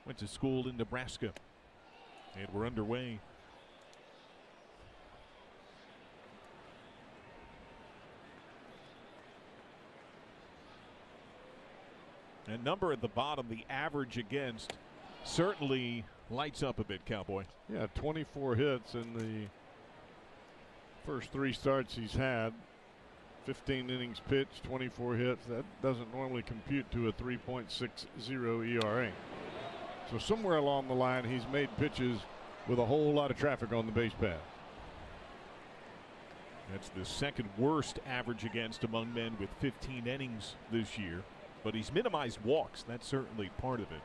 Went to school in Nebraska. And we're underway. And number at the bottom, the average against, certainly lights up a bit, Cowboy. Yeah, 24 hits in the first 3 starts he's had. 15 innings pitched, 24 hits. That doesn't normally compute to a 3.60 ERA. So somewhere along the line, he's made pitches with a whole lot of traffic on the base path. That's the second worst average against among men with 15 innings this year. But he's minimized walks. That's certainly part of it.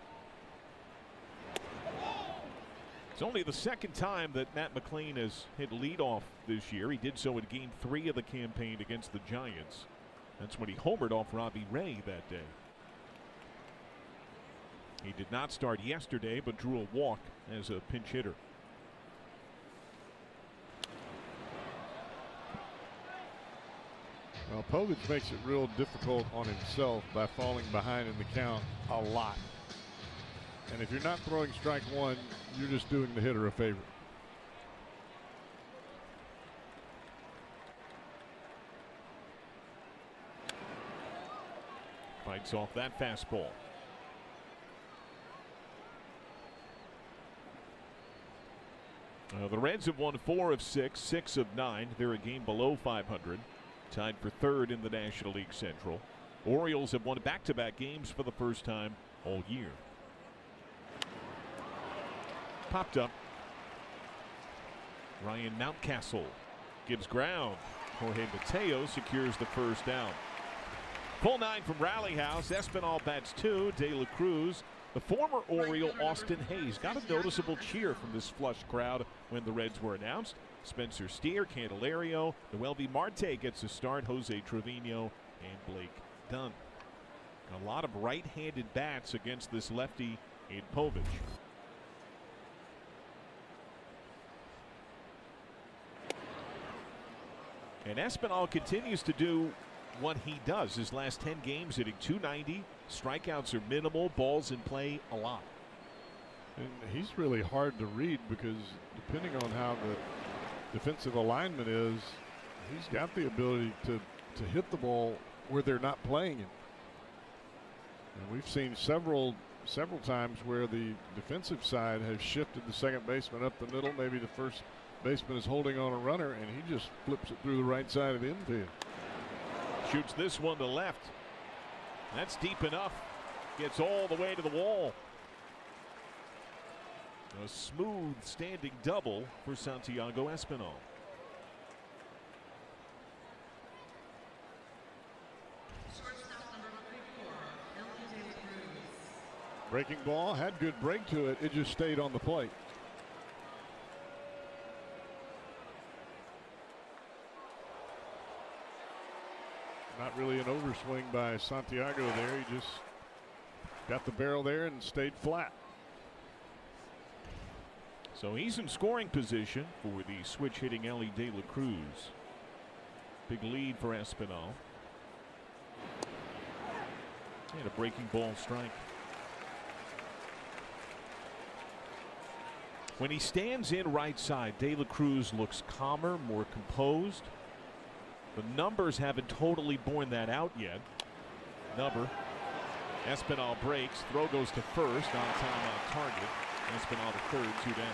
It's only the second time that Matt McLean has hit leadoff this year. He did so in Game 3 of the campaign against the Giants. That's when he homered off Robbie Ray that day. He did not start yesterday, but drew a walk as a pinch hitter. Well, Povich makes it real difficult on himself by falling behind in the count a lot. And if you're not throwing strike one, you're just doing the hitter a favor. Fights off that fastball. The Reds have won 4 of 6, 6 of 9. They're a game below 500. Tied for 3rd in the National League Central. Orioles have won back-to-back games for the first time all year. Popped up. Ryan Mountcastle gives ground. Jorge Mateo secures the first down. Full 9 from Rally House. Espinal bats 2. De La Cruz. The former Oriole Austin Hayes got a noticeable cheer from this flush crowd when the Reds were announced. Spencer Steer, Candelario, Noelvi Marte gets a start, Jose Trevino, and Blake Dunn. A lot of right-handed bats against this lefty in Povich. And Espinal continues to do what he does. His last 10 games hitting .290. Strikeouts are minimal, balls in play a lot. And he's really hard to read because depending on how the defensive alignment is, he's got the ability to hit the ball where they're not playing him. And we've seen several times where the defensive side has shifted the second baseman up the middle. Maybe the first baseman is holding on a runner and he just flips it through the right side of the infield. Shoots this one to left. That's deep enough. Gets all the way to the wall. A smooth standing double for Santiago Espinal. Breaking ball, had good break to it. It just stayed on the plate. Not really an overswing by Santiago there. He just got the barrel there and stayed flat. So he's in scoring position for the switch hitting Ellie De La Cruz. Big lead for Espinal. And a breaking ball strike. When he stands in right side, De La Cruz looks calmer, more composed. The numbers haven't totally borne that out yet. Number. Espinal breaks. Throw goes to first. On time on target. Espinal to third, 2 down.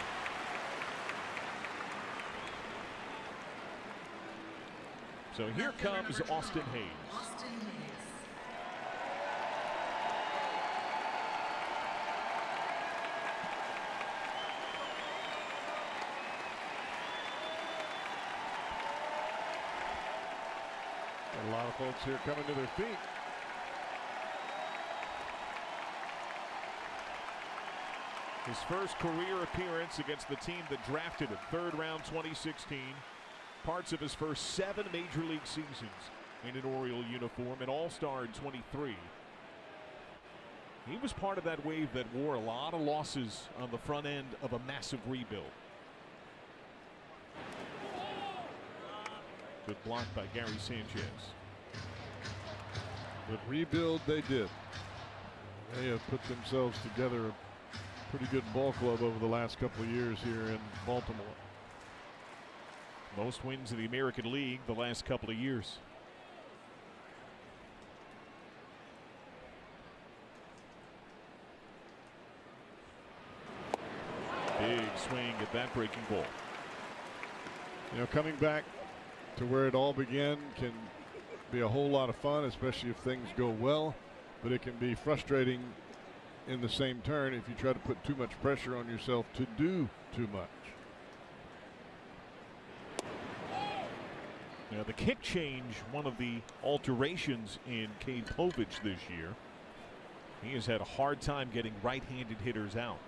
So here comes Austin Hayes. A lot of folks here coming to their feet. His first career appearance against the team that drafted him, 3rd round 2016. Parts of his first 7 major league seasons in an Oriole uniform, an all-star in 23. He was part of that wave that wore a lot of losses on the front end of a massive rebuild. Good block by Gary Sanchez. But rebuild they did. They have put themselves together Pretty good ball club over the last couple of years here in Baltimore. Most wins in the American League the last couple of years. Big swing at that breaking ball. You know, coming back to where it all began can be a whole lot of fun, especially if things go well, but it can be frustrating in the same turn if you try to put too much pressure on yourself to do too much. Now the kick change, one of the alterations in Cade Povich this year. He has had a hard time getting right-handed hitters out.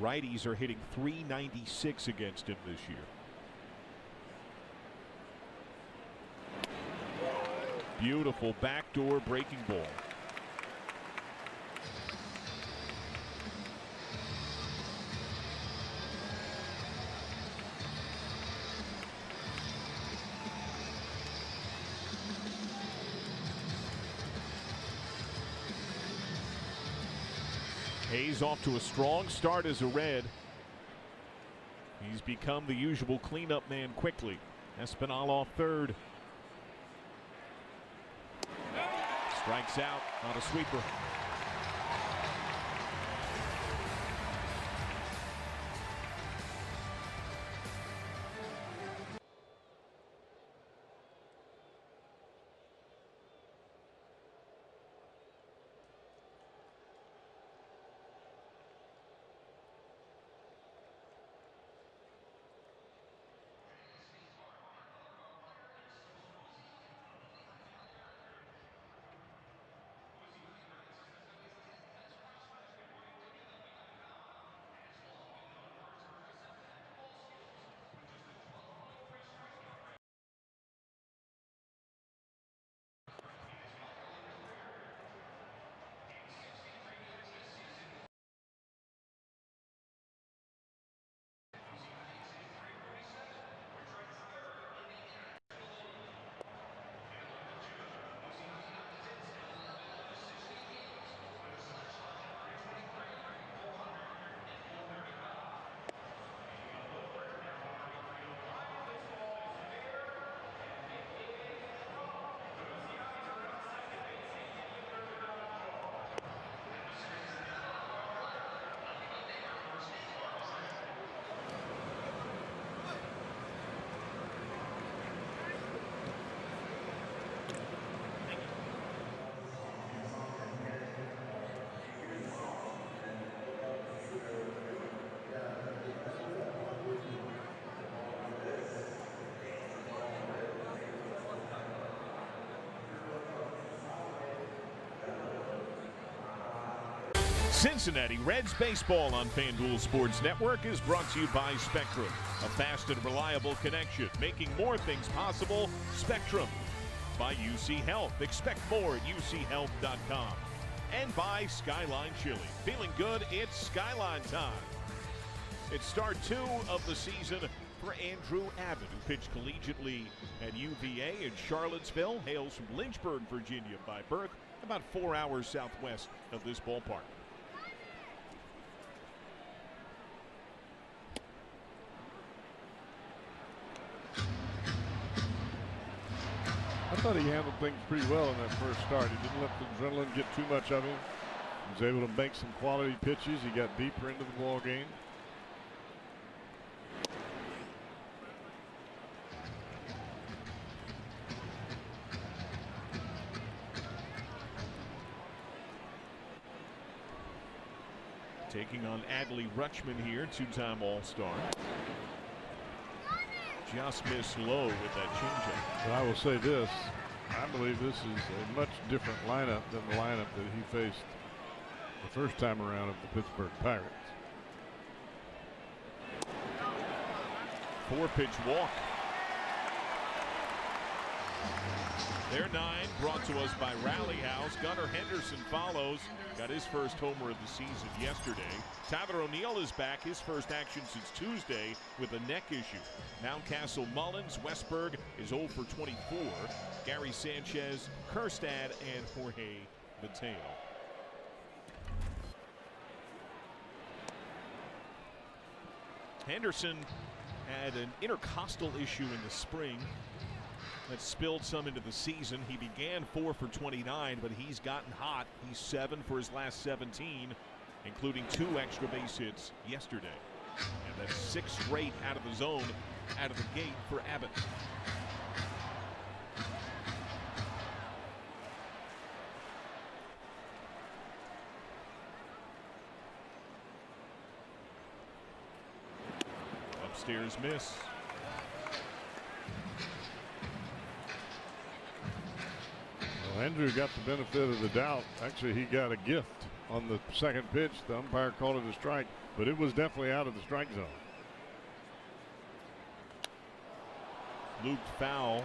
Righties are hitting .396 against him this year. Beautiful backdoor breaking ball. Hayes off to a strong start as a Red. He's become the usual cleanup man quickly. Espinal off third. Strikes out on a sweeper. Cincinnati Reds baseball on FanDuel Sports Network is brought to you by Spectrum, a fast and reliable connection, making more things possible. Spectrum. By UC Health. Expect more at uchealth.com. And by Skyline Chili. Feeling good? It's Skyline time. It's start 2 of the season for Andrew Abbott, who pitched collegiately at UVA in Charlottesville, hails from Lynchburg, Virginia by birth, about 4 hours southwest of this ballpark. I thought he handled things pretty well in that first start. He didn't let the adrenaline get too much of him. He was able to make some quality pitches. He got deeper into the ball game. Taking on Adley Rutschman here, two-time All-Star. Just missed low with that changeup. But I will say this, I believe this is a much different lineup than the lineup that he faced the first time around of the Pittsburgh Pirates. 4-pitch walk. Their 9 brought to us by Rally House. Gunnar Henderson follows. Got his first homer of the season yesterday. Tyler O'Neill is back. His first action since Tuesday with a neck issue. Mountcastle Mullins. Westberg is 0 for 24. Gary Sanchez, Kerstad, and Jorge Mateo. Henderson had an intercostal issue in the spring that spilled some into the season. He began 4 for 29, but he's gotten hot. He's 7 for his last 17, including 2 extra base hits yesterday. And that's 6 straight out of the zone, out of the gate for Abbott. Upstairs miss. Well, Andrew got the benefit of the doubt. Actually, he got a gift on the second pitch. The umpire called it a strike, but it was definitely out of the strike zone. Looped foul.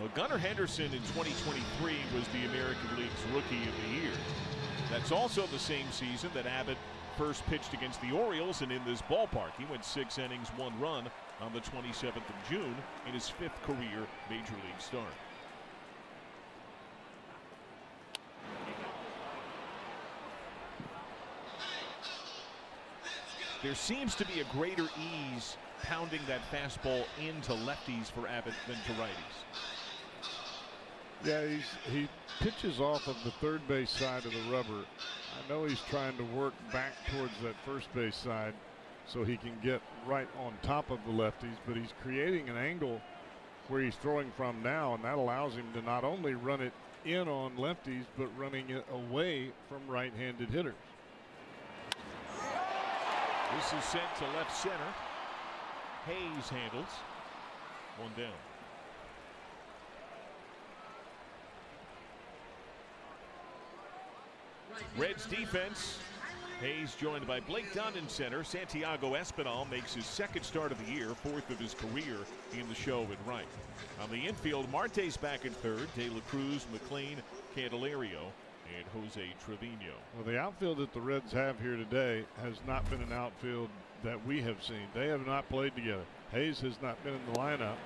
Well, Gunnar Henderson in 2023 was the American League's Rookie of the Year. That's also the same season that Abbott first pitched against the Orioles, and in this ballpark he went 6 innings, 1 run on the 27th of June in his 5th career Major League start. There seems to be a greater ease pounding that fastball into lefties for Abbott than to righties. Yeah, he pitches off of the third base side of the rubber. I know he's trying to work back towards that first base side so he can get right on top of the lefties, but he's creating an angle where he's throwing from now, and that allows him to not only run it in on lefties, but running it away from right-handed hitters. This is sent to left center. Hayes handles. 1 down. Reds defense. Hayes joined by Blake Dunn in center. Santiago Espinal makes his 2nd start of the year, 4th of his career in the show at right. On the infield, Marte's back in 3rd. De La Cruz, McLean, Candelario, and Jose Trevino. Well, the outfield that the Reds have here today has not been an outfield that we have seen. They have not played together. Hayes has not been in the lineup.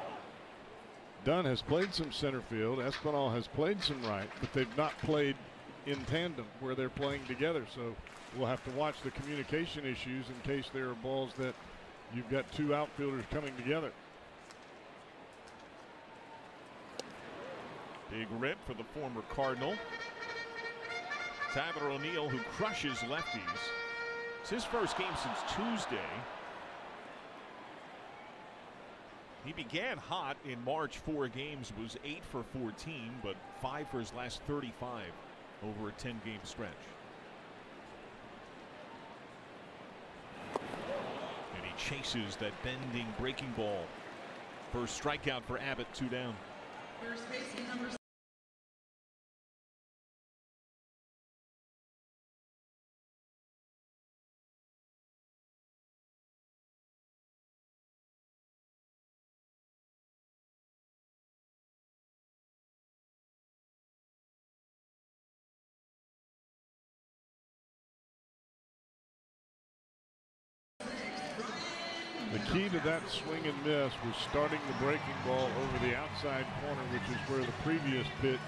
Dunn has played some center field. Espinal has played some right, but they've not played in tandem where they're playing together. So we'll have to watch the communication issues in case there are balls that you've got 2 outfielders coming together. Big rip for the former Cardinal. Tyler O'Neill, who crushes lefties. It's his first game since Tuesday. He began hot in March. 4 games, was 8 for 14, but 5 for his last 35 over a 10-game stretch. And he chases that bending breaking ball. First strikeout for Abbott, 2 down. First baseman number The key to that swing and miss was starting the breaking ball over the outside corner, which is where the previous pitch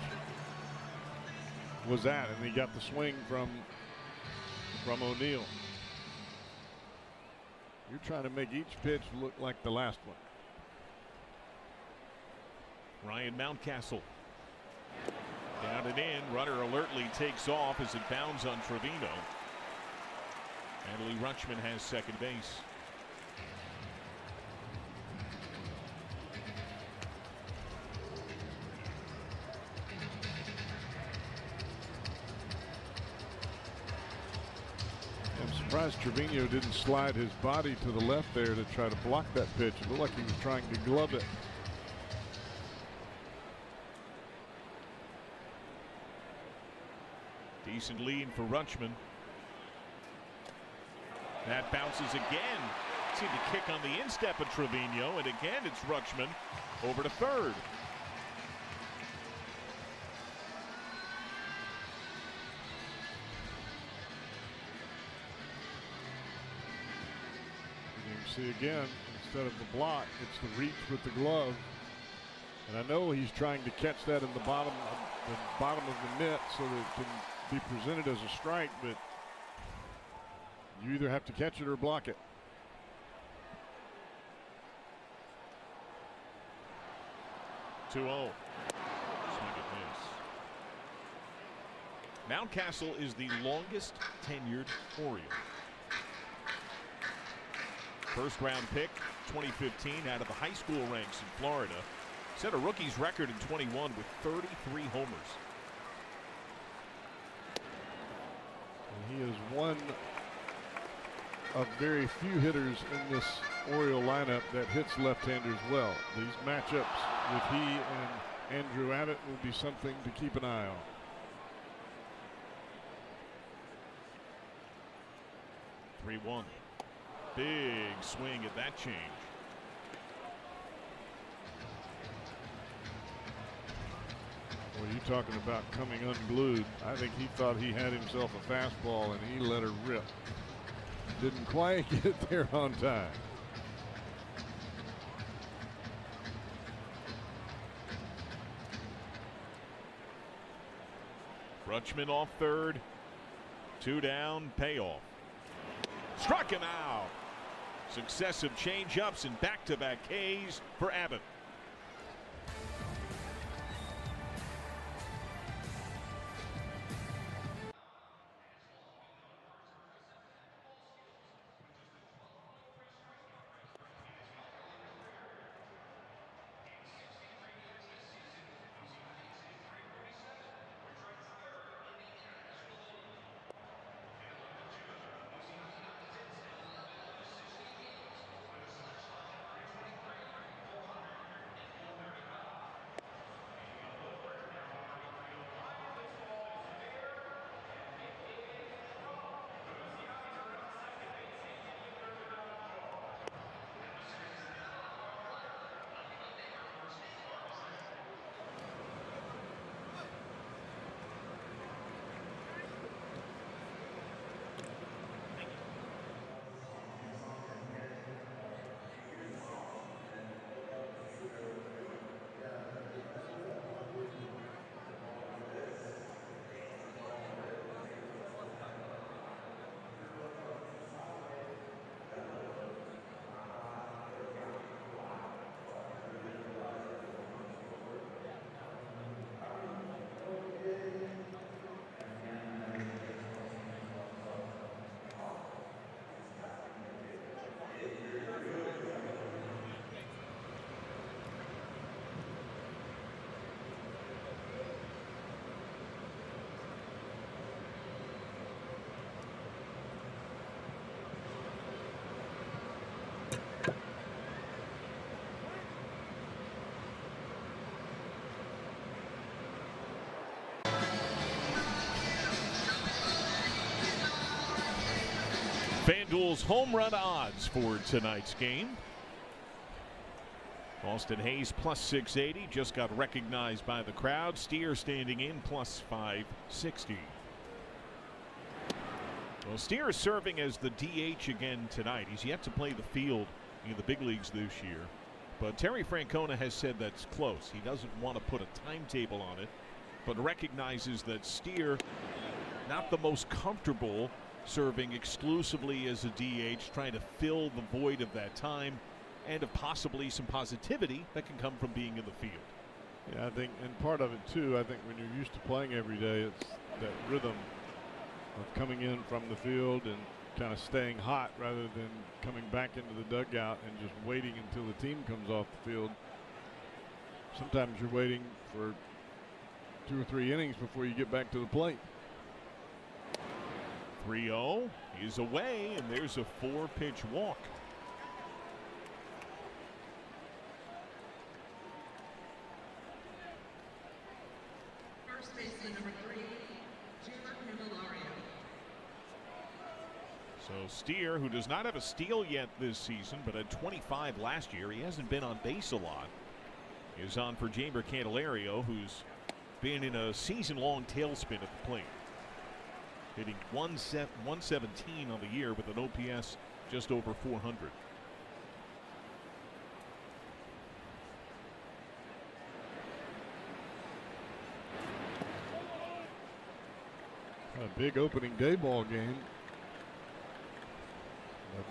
was at, and he got the swing from O'Neill. You're trying to make each pitch look like the last one. Ryan Mountcastle down and in. Runner alertly takes off as it bounds on Trevino. Adley Rutschman has second base. I'm surprised Trevino didn't slide his body to the left there to try to block that pitch. It looked like he was trying to glove it. Decent lead for Rutschman. That bounces again. See the kick on the instep of Trevino, and again it's Rutschman over to third. You can see again, instead of the block, it's the reach with the glove. And I know he's trying to catch that in the bottom of the net so that it can be presented as a strike, but you either have to catch it or block it. 2-0. Swing and miss. Mountcastle is the longest tenured Oriole. First round pick, 2015, out of the high school ranks in Florida. Set a rookie's record in 21 with 33 homers. And he is one of very few hitters in this Oriole lineup that hits left-handers well. These matchups with he and Andrew Abbott will be something to keep an eye on. Three-one. Big swing at that change. Well, you talking about coming unglued. I think he thought he had himself a fastball and he let her rip. Didn't quite get there on time. Rutschman off third. 2 down, payoff. Struck him out. Successive change-ups and back-to-back Ks for Abbott. FanDuel's home run odds for tonight's game. Austin Hayes plus 680, just got recognized by the crowd. Steer standing in plus 560. Well, Steer is serving as the DH again tonight. He's yet to play the field in the big leagues this year. But Terry Francona has said that's close. He doesn't want to put a timetable on it, but recognizes that Steer, not the most comfortable serving exclusively as a DH, trying to fill the void of that time and of possibly some positivity that can come from being in the field. Yeah, I think, and part of it too, I think when you're used to playing every day, it's that rhythm of coming in from the field and kind of staying hot rather than coming back into the dugout and just waiting until the team comes off the field. Sometimes you're waiting for 2 or 3 innings before you get back to the plate. 3-0 is away, and there's a 4-pitch walk. First baseman number 3, So Steer, who does not have a steal yet this season, but had 25 last year, he hasn't been on base a lot, is on for Jeimer Candelario, who's been in a season-long tailspin at the plate. Hitting 117 on the year with an OPS just over 400. A big opening day ball game.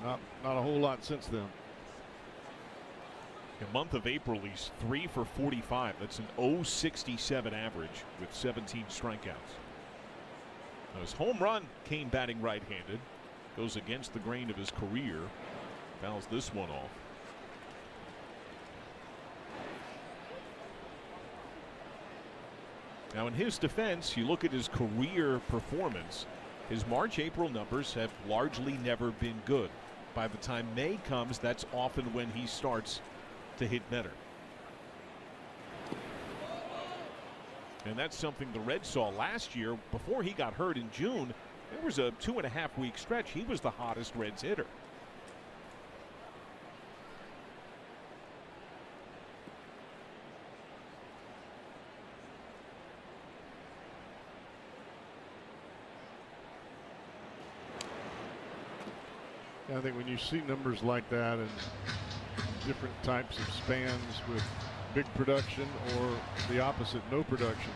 But not a whole lot since then. The month of April, he's 3 for 45. That's an .067 average with 17 strikeouts. Now his home run came batting right-handed. Goes against the grain of his career. Fouls this one off. Now in his defense, you look at his career performance. His March-April numbers have largely never been good. By the time May comes, that's often when he starts to hit better. And that's something the Reds saw last year. Before he got hurt in June, there was a 2.5-week stretch. He was the hottest Reds hitter. I think when you see numbers like that and different types of spans with big production or the opposite, no production,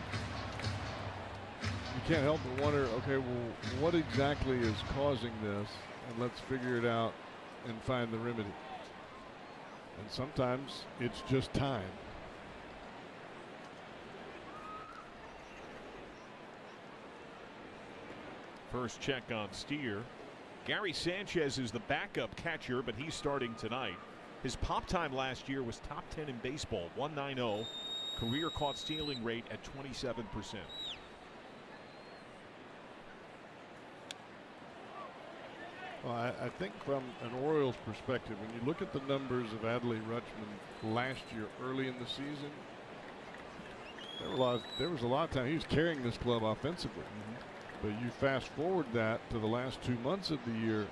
you can't help but wonder, okay, well, what exactly is causing this? And let's figure it out and find the remedy. And sometimes it's just time. First check on Steer. Gary Sanchez is the backup catcher, but he's starting tonight. His pop time last year was top 10 in baseball, 190. Career caught stealing rate at 27%. Well, I think from an Orioles perspective, when you look at the numbers of Adley Rutschman last year early in the season, there was a lot of time he was carrying this club offensively. But you fast forward that to the last 2 months of the year,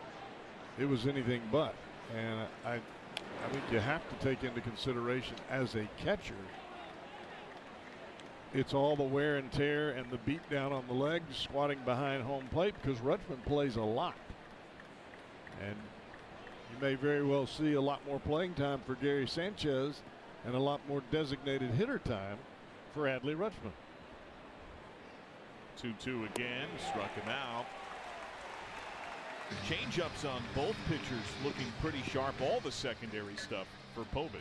it was anything but. And I think you have to take into consideration as a catcher, it's all the wear and tear and the beat down on the legs, squatting behind home plate, because Rutschman plays a lot. And you may very well see a lot more playing time for Gary Sanchez and a lot more designated hitter time for Adley Rutschman. 2-2 again, struck him out. Change-ups on both pitchers looking pretty sharp. All the secondary stuff for Povich.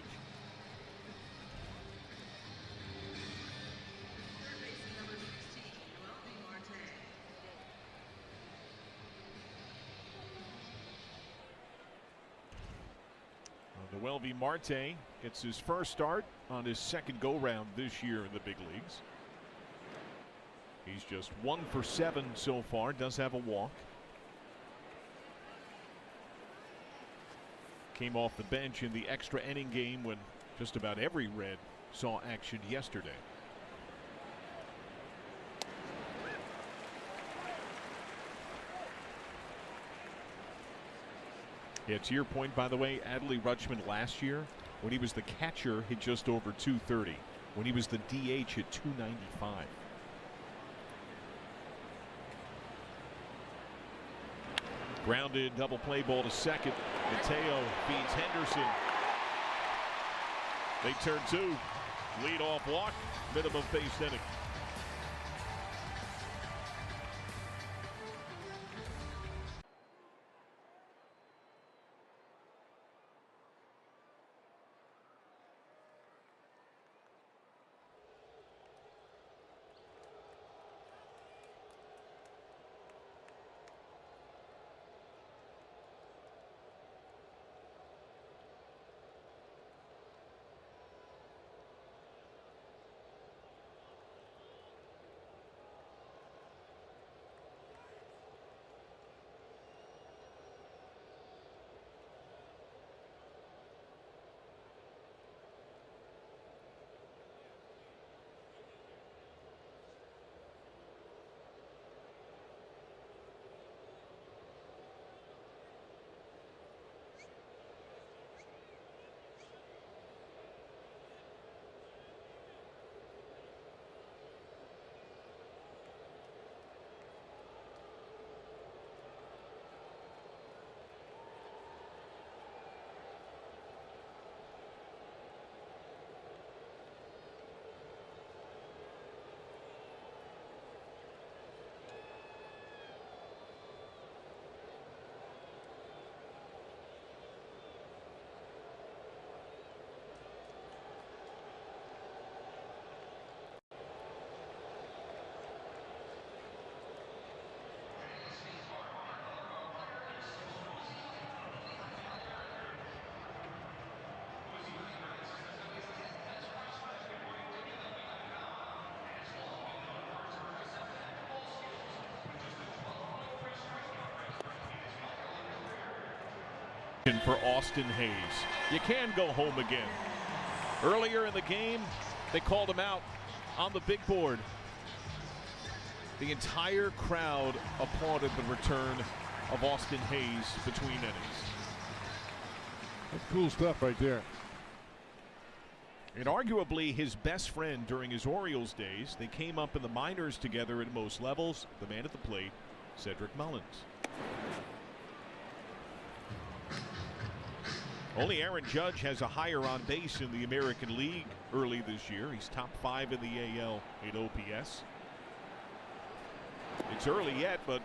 Noelvi Marte gets his first start on his second go-round this year in the big leagues. He's just 1 for 7 so far, does have a walk. Came off the bench in the extra inning game when just about every Red saw action yesterday. Yeah, to your point, by the way, Adley Rutschman last year, when he was the catcher, hit just over 230. When he was the DH, hit 295. Grounded double play ball to second. Mateo feeds Henderson. They turn 2. Lead off walk. Minimum base inning. For Austin Hayes. You can go home again. Earlier in the game, they called him out on the big board. The entire crowd applauded the return of Austin Hayes between innings. That's cool stuff right there. And arguably his best friend during his Orioles days. They came up in the minors together at most levels. The man at the plate, Cedric Mullins. Only Aaron Judge has a higher on base in the American League early this year. He's top 5 in the AL in OPS. It's early yet, but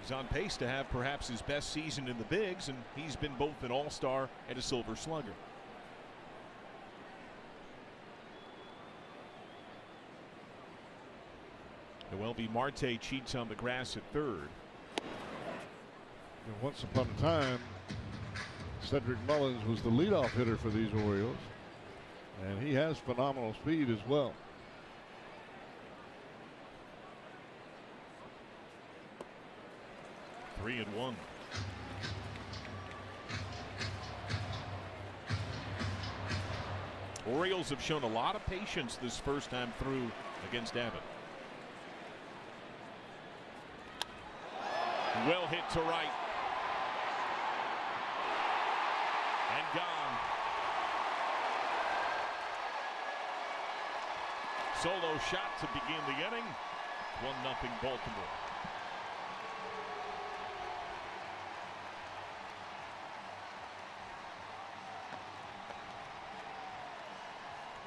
he's on pace to have perhaps his best season in the bigs, and he's been both an all-star and a Silver Slugger. Noelvi Marte cheats on the grass at third. And once upon a time, Cedric Mullins was the leadoff hitter for these Orioles, and he has phenomenal speed as well. Three and one. Orioles have shown a lot of patience this first time through against Abbott. Well hit to right. And gone. Solo shot to begin the inning. 1-0 Baltimore.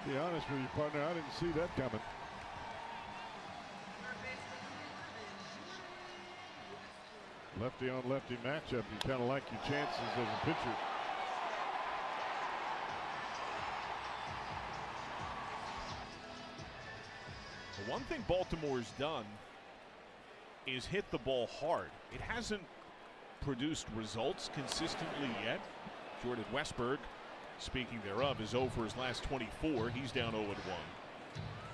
To be honest with you, partner, I didn't see that coming. Lefty on lefty matchup. You kind of like your chances as a pitcher. The one thing Baltimore's done is hit the ball hard. It hasn't produced results consistently yet. Jordan Westburg, speaking thereof, is 0 for his last 24. He's down 0-1.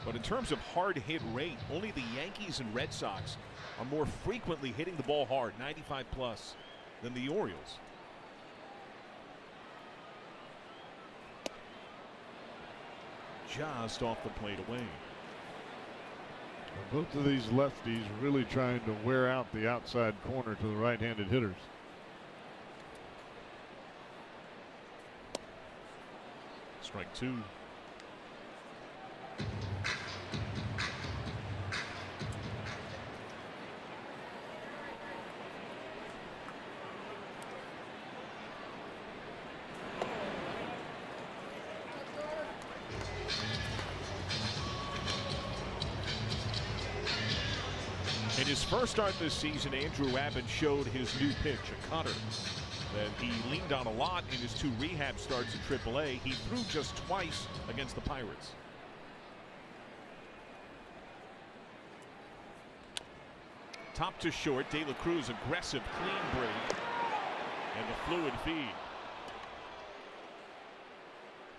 But in terms of hard hit rate, only the Yankees and Red Sox are more frequently hitting the ball hard, 95 plus, than the Orioles. Just off the plate away. Both of these lefties really trying to wear out the outside corner to the right-handed hitters. Strike two. In his first start this season, Andrew Abbott showed his new pitch, a cutter, that he leaned on a lot in his 2 rehab starts at AAA. He threw just twice against the Pirates. Top to short, De La Cruz, aggressive, clean break, and the fluid feed.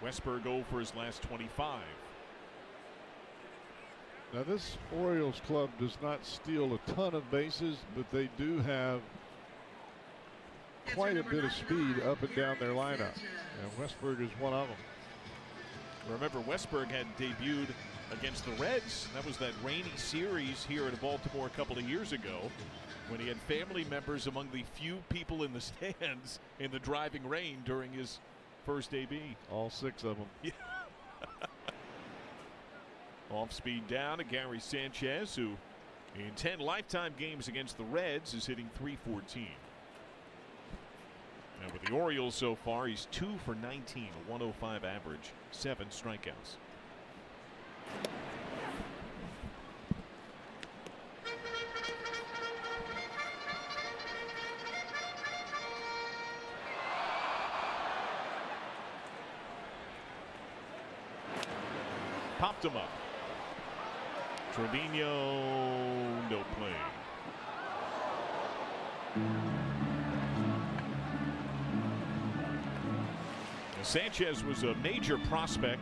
Westburg 0 for his last 25. Now this Orioles club does not steal a ton of bases, but they do have quite a bit of speed up and down their lineup. And Westburg is one of them. Remember, Westburg had debuted against the Reds. That was that rainy series here in Baltimore a couple of years ago, when he had family members among the few people in the stands in the driving rain during his first AB. All 6 of them. Yeah. Off speed down to Gary Sanchez, who in 10 lifetime games against the Reds is hitting .314. And with the Orioles so far, he's 2 for 19, a 105 average, 7 strikeouts. Popped him up. Trevino, no play. Sanchez was a major prospect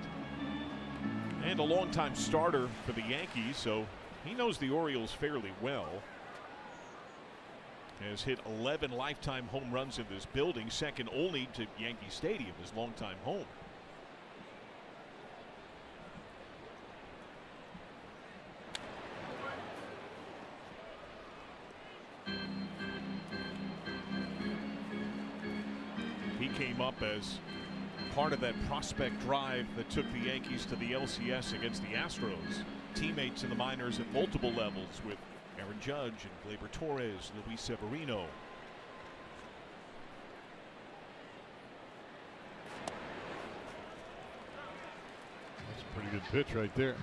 and a longtime starter for the Yankees, so he knows the Orioles fairly well. has hit 11 lifetime home runs in this building, second only to Yankee Stadium, his longtime home. He came up as part of that prospect drive that took the Yankees to the LCS against the Astros. Teammates in the minors at multiple levels with Aaron Judge and Gleyber Torres, Luis Severino. That's a pretty good pitch right there.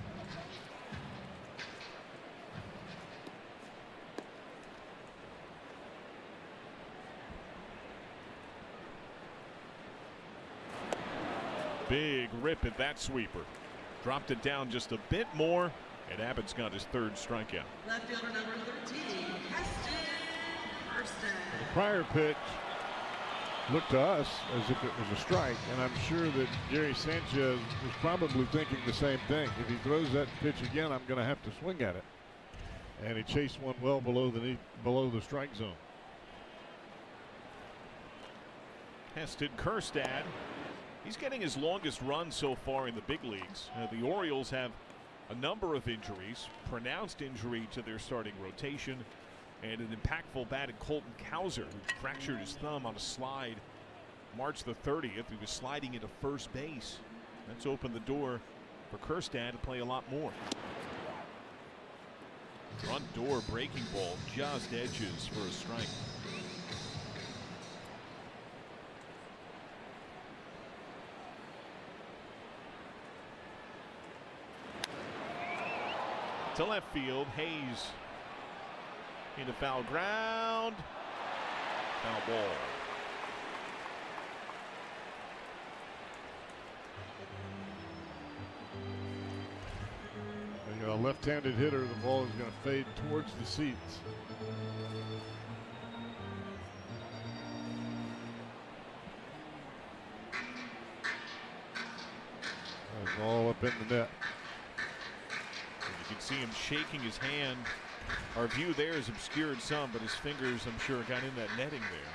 Big rip at that sweeper. Dropped it down just a bit more, and Abbott's got his third strikeout. Left fielder number 13, Heston Hurston. The prior pitch looked to us as if it was a strike, and I'm sure that Gary Sanchez was probably thinking the same thing. If he throws that pitch again, I'm going to have to swing at it. And he chased one well below the strike zone. Heston Kjerstad. He's getting his longest run so far in the big leagues. The Orioles have a number of injuries, pronounced injury to their starting rotation, and an impactful bat in Colton Cowser, who fractured his thumb on a slide March the 30th. He was sliding into first base. That's opened the door for Kjerstad to play a lot more. Front door breaking ball just edges for a strike. To left field, Hayes into foul ground. Foul ball. You got a left-handed hitter, the ball is going to fade towards the seats. That's all up in the net. You can see him shaking his hand. Our view there is obscured some, but his fingers, I'm sure, got in that netting there.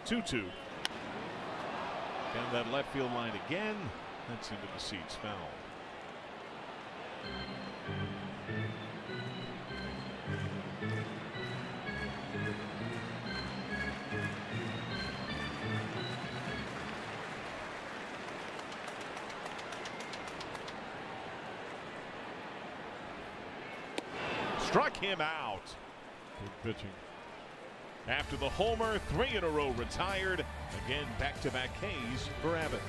Two-two. Down that left field line again. That's into the seats. Foul. Struck him out. Good pitching. After the homer, 3 in a row retired. Again, back-to-back Ks for Abbott.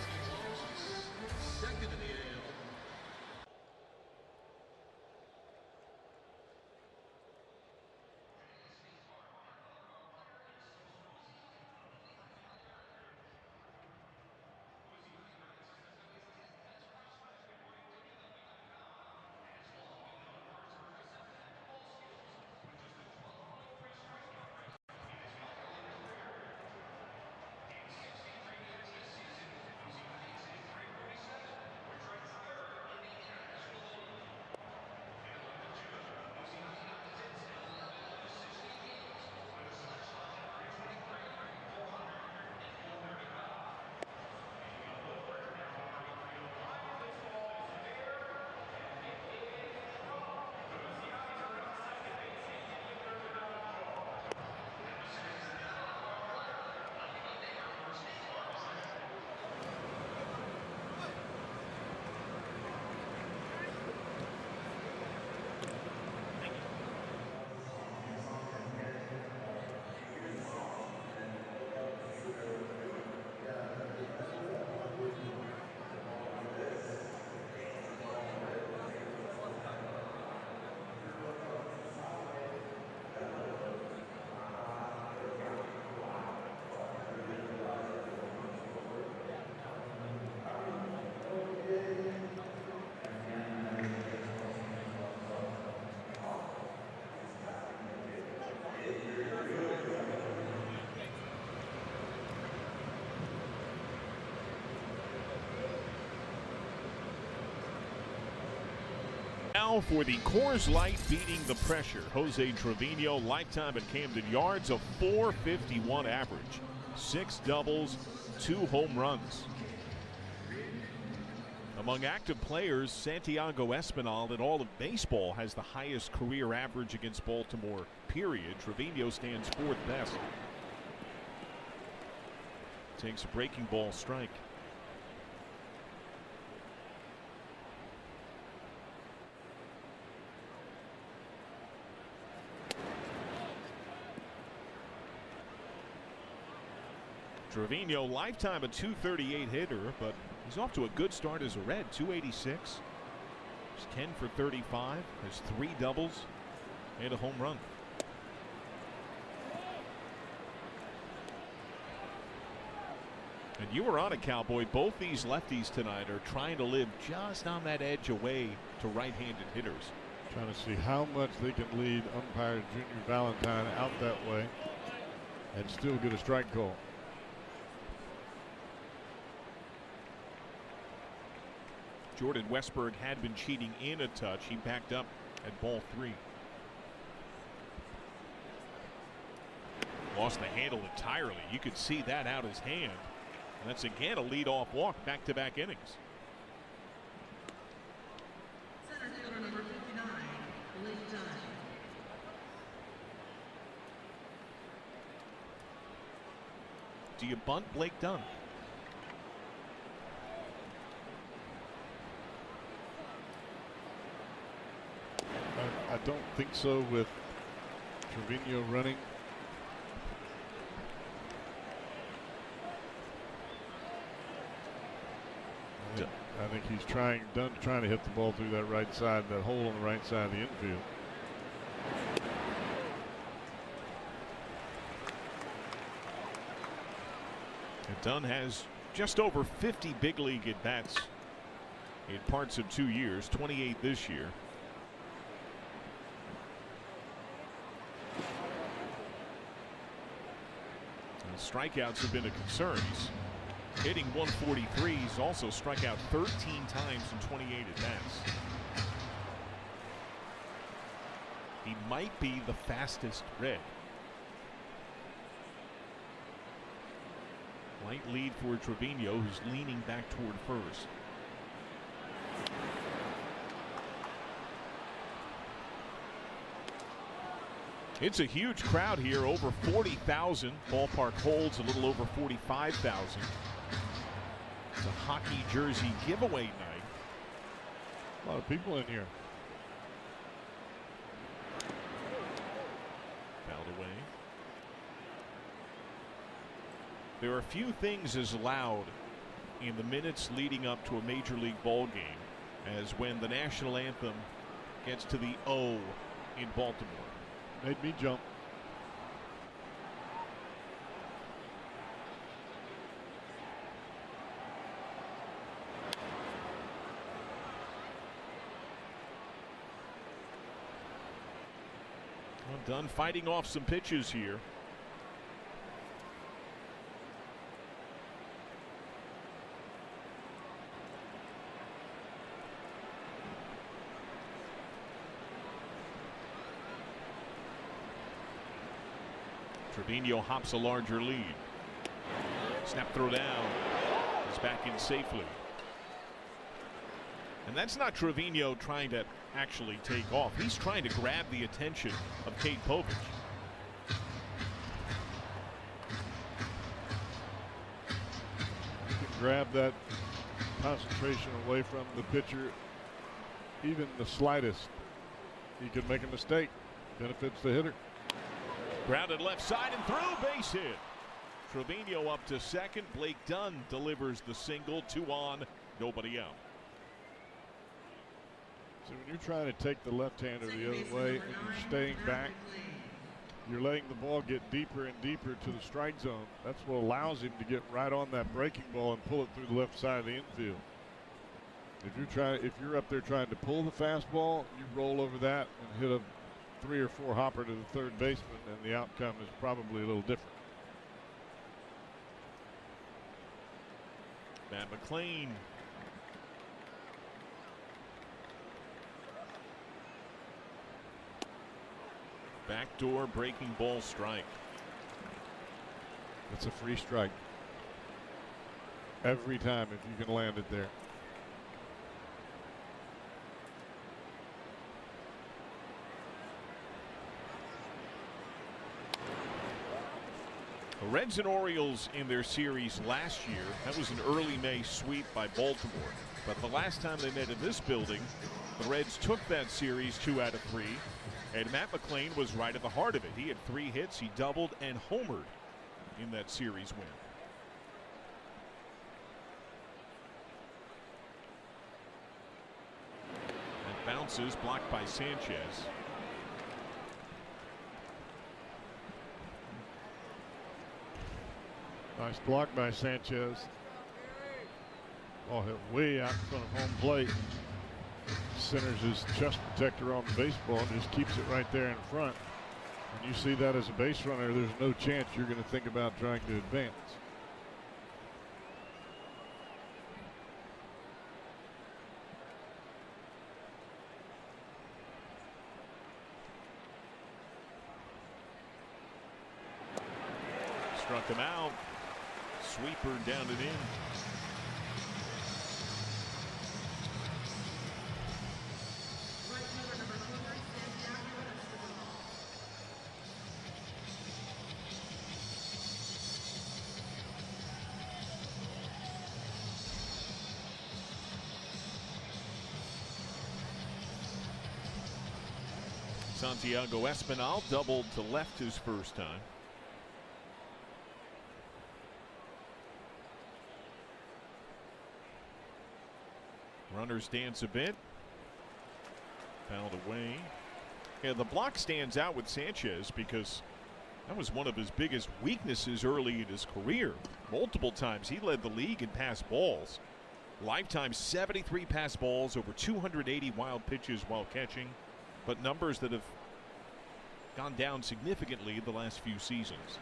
Now for the Coors Light beating the pressure. Jose Trevino, lifetime at Camden Yards, a .451 average. 6 doubles, 2 home runs. Among active players, Santiago Espinal in all of baseball has the highest career average against Baltimore, period. Trevino stands 4th best. Takes a breaking ball strike. Trevino, lifetime a .238 hitter, but he's off to a good start as a Red. .286. He's 10 for 35, has 3 doubles and a home run. And you were on it, Cowboy. Both these lefties tonight are trying to live just on that edge away to right-handed hitters. Trying to see how much they can lead umpire Junior Valentine out that way and still get a strike call. Jordan Westberg had been cheating in a touch. He backed up at ball 3. Lost the handle entirely. You could see that out his hand. And that's again a leadoff walk, back-to-back innings. Center fielder number 59, Blake Dunn. Do you bunt Blake Dunn? I don't think so with Trevino running. I think he's trying to hit the ball through that right side, that hole on the right side of the infield. And Dunn has just over 50 big league at bats in parts of 2 years, 28 this year. And strikeouts have been a concern. He's hitting 143. He's also struck out 13 times in 28 at bats. He might be the fastest Red. Light lead for Trevino, who's leaning back toward first. It's a huge crowd here, over 40,000. Ballpark holds a little over 45,000. It's a hockey jersey giveaway night. A lot of people in here. Fouled away. There are few things as loud in the minutes leading up to a major league ball game as when the national anthem gets to the O in Baltimore. Made me jump. Well, Dunn fighting off some pitches here. Trevino hops a larger lead. Snap throw down. He's back in safely. And that's not Trevino trying to actually take off. He's trying to grab the attention of Kate Povich. You can grab that concentration away from the pitcher, even the slightest. He could make a mistake. Benefits the hitter. Grounded left side and through, base hit. Trevino up to second. Blake Dunn delivers the single. 2 on, nobody out. So when you're trying to take the left-hander the other way and you're staying back, you're letting the ball get deeper and deeper to the strike zone. That's what allows him to get right on that breaking ball and pull it through the left side of the infield. If you're up there trying to pull the fastball, you roll over that and hit a 3 or 4 hopper to the third baseman, and the outcome is probably a little different. Matt McLean. Backdoor breaking ball strike. It's a free strike every time if you can land it there. The Reds and Orioles in their series last year, that was an early May sweep by Baltimore. But the last time they met in this building, the Reds took that series 2 out of 3. And Matt McLain was right at the heart of it. He had 3 hits, he doubled and homered in that series win. And bounces blocked by Sanchez. Nice block by Sanchez. Ball hit way out in front of home plate. Centers his chest protector on the baseball and just keeps it right there in front. When you see that as a base runner, there's no chance you're going to think about trying to advance. Struck him out. Sweeper down and in. Santiago Espinal doubled to left his first time. Runners dance a bit. Fouled away. Yeah, the block stands out with Sanchez because that was one of his biggest weaknesses early in his career. Multiple times he led the league in pass balls. Lifetime 73 pass balls, over 280 wild pitches while catching, but numbers that have gone down significantly the last few seasons.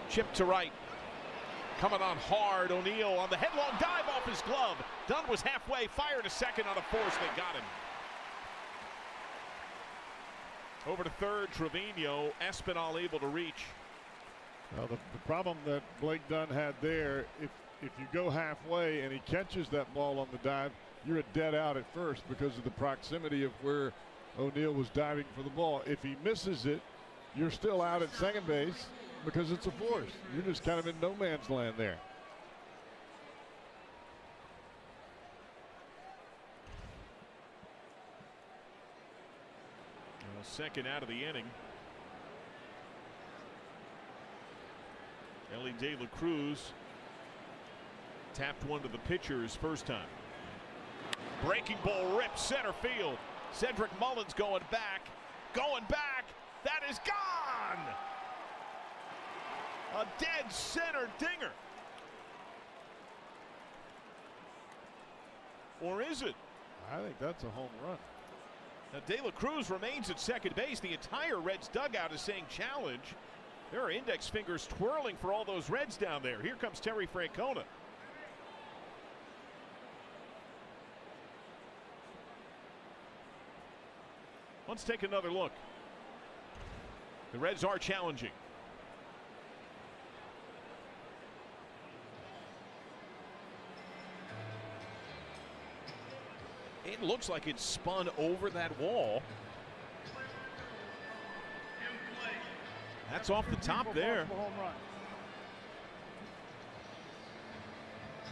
Chip to right. Coming on hard, O'Neill on the headlong dive off his glove. Dunn was halfway, fired a second on a force, they got him. Over to third, Trevino, Espinal able to reach. Well, the problem that Blake Dunn had there, if you go halfway and he catches that ball on the dive, you're a dead out at first because of the proximity of where O'Neill was diving for the ball. If he misses it, you're still out at second base because it's a force. You're just kind of in no man's land there. Well, second out of the inning. Ellie De La Cruz tapped one to the pitcher his first time. Breaking ball rips center field. Cedric Mullins going back. That is gone. A dead center dinger. Or is it? I think that's a home run. Now De La Cruz remains at second base. The entire Reds dugout is saying challenge. There are index fingers twirling for all those Reds down there. Here comes Terry Francona. Let's take another look. The Reds are challenging. It looks like it spun over that wall. That's off the top there.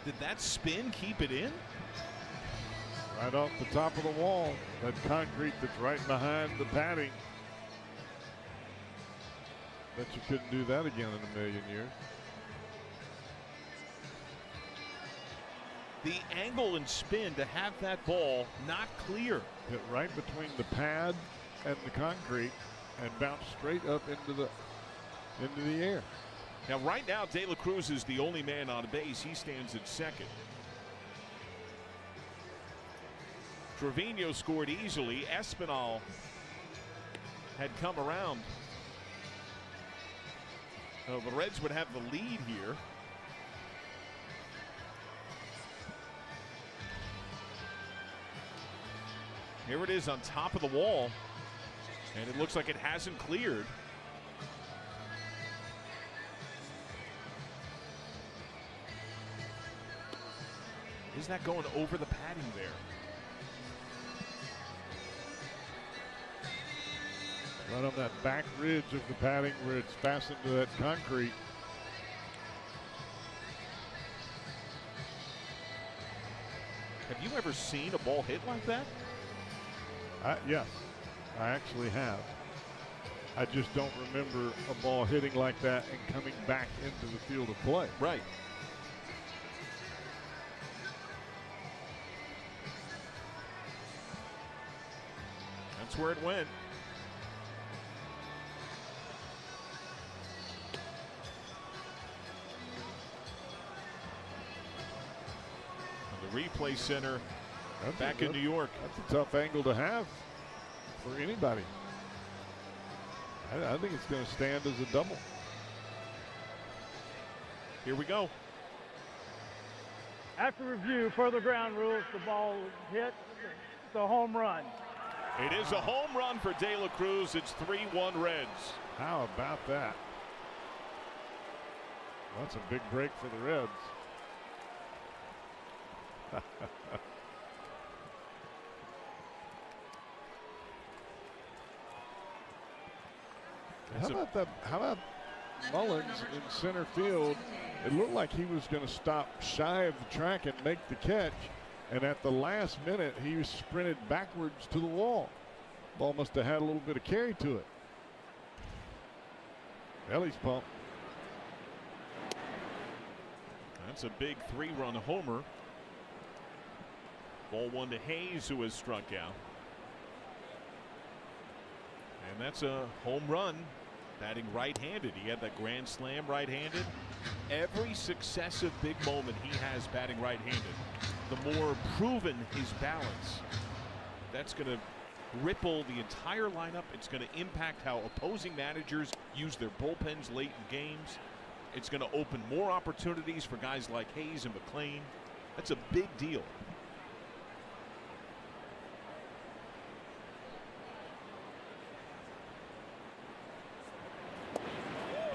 Did that spin keep it in? Right off the top of the wall. That concrete that's right behind the padding. Bet you couldn't do that again in a million years. The angle and spin to have that ball not clear. Hit right between the pad and the concrete and bounce straight up into the air. Now right now De La Cruz is the only man on base. He stands at second. Trevino scored easily. Espinal had come around. So the Reds would have the lead here. Here it is on top of the wall. And it looks like it hasn't cleared. Is that going over the padding there? Right on that back ridge of the padding where it's fastened to that concrete. Have you ever seen a ball hit like that? Yes, I actually have. I just don't remember a ball hitting like that and coming back into the field of play. Right. That's where it went. And the replay center back in New York. That's a tough angle to have for anybody. I think it's going to stand as a double. Here we go. After review, per the ground rules, the ball hit. It's a home run. It is a home run for De La Cruz. It's 3-1 Reds. How about that? That's a big break for the Reds. How about Mullins in center field? It looked like he was going to stop shy of the track and make the catch, and at the last minute he was sprinted backwards to the wall. Ball must have had a little bit of carry to it. Ellie's pump. That's a big 3-run homer. Ball one to Hayes, who has struck out. And that's a home run. Batting right-handed. He had that grand slam right-handed. Every successive big moment he has batting right-handed, the more proven his balance. That's going to ripple the entire lineup. It's going to impact how opposing managers use their bullpens late in games. It's going to open more opportunities for guys like Hayes and McLean. That's a big deal.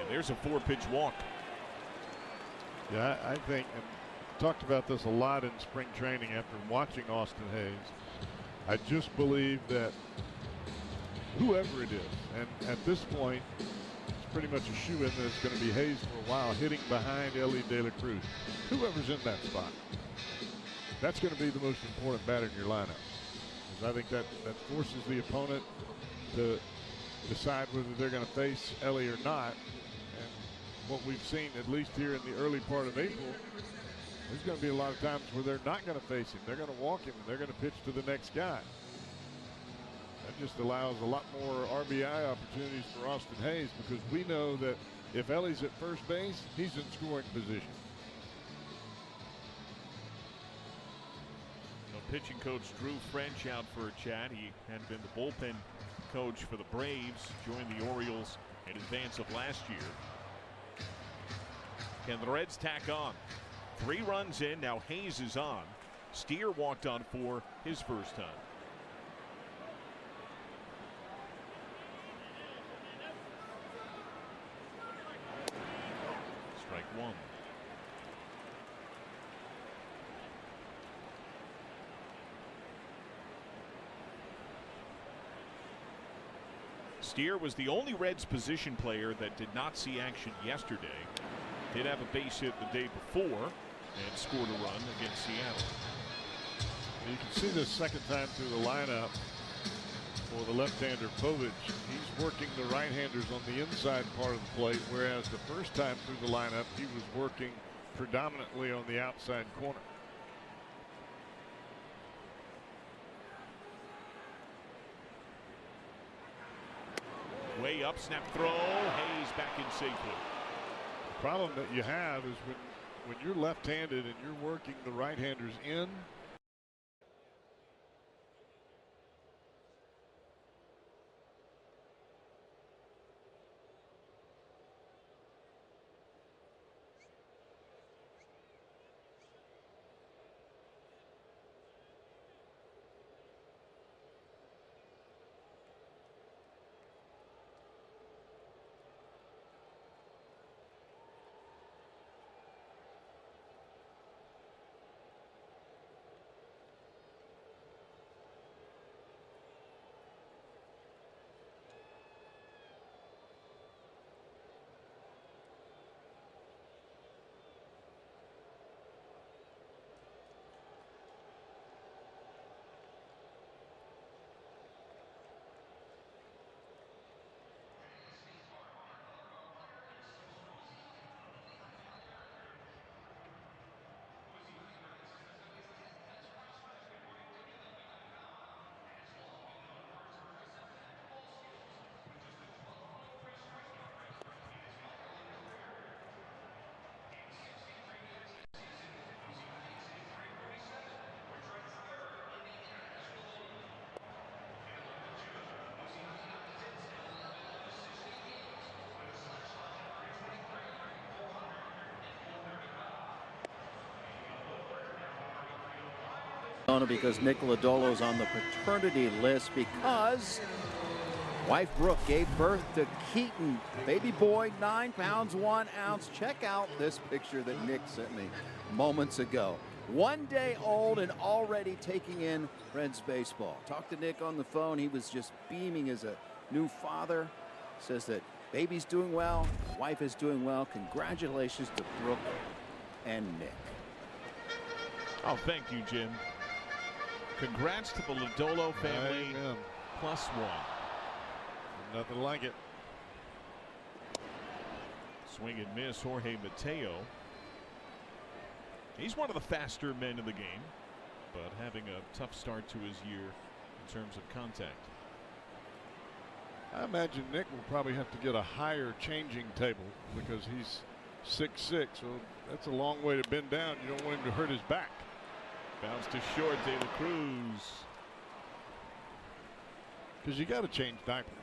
There's a 4-pitch walk. Yeah, I think, and talked about this a lot in spring training after watching Austin Hayes. I just believe that whoever it is, and at this point, it's pretty much a shoe-in that it's going to be Hayes for a while, hitting behind Ellie De La Cruz. Whoever's in that spot, that's going to be the most important batter in your lineup. Because I think that forces the opponent to decide whether they're going to face Ellie or not. What we've seen, at least here in the early part of April, there's going to be a lot of times where they're not going to face him. They're going to walk him and they're going to pitch to the next guy. That just allows a lot more RBI opportunities for Austin Hayes, because we know that if Ellie's at first base, he's in scoring position. Pitching coach Drew French out for a chat. He had been the bullpen coach for the Braves, joined the Orioles in advance of last year. Can the Reds tack on? 3 runs in. Now Hayes is on. Steer walked on 4 his first time. Strike 1. Steer was the only Reds position player that did not see action yesterday. Did have a base hit the day before and scored a run against Seattle. You can see this second time through the lineup for the left-hander Povich. He's working the right-handers on the inside part of the plate, whereas the first time through the lineup he was working predominantly on the outside corner. Way up, snap throw. Hayes back in safely. The problem that you have is when you're left-handed and you're working the right-handers in, Because Nick Lodolo's on the paternity list because wife Brooke gave birth to Keaton, baby boy, 9 pounds 1 ounce. Check out this picture that Nick sent me moments ago. 1 day old and already taking in Reds baseball. Talked to Nick on the phone. He was just beaming as a new father. Says that baby's doing well, wife is doing well. Congratulations to Brooke and Nick. Oh, thank you, Jim. Congrats to the Lodolo family. Amen. +1. Nothing like it. Swing and miss, Jorge Mateo. He's one of the faster men in the game, but having a tough start to his year in terms of contact. I imagine Nick will probably have to get a higher changing table because he's 6'6", so that's a long way to bend down. You don't want him to hurt his back. Bounce to short, De La Cruz. Because you got to change diapers.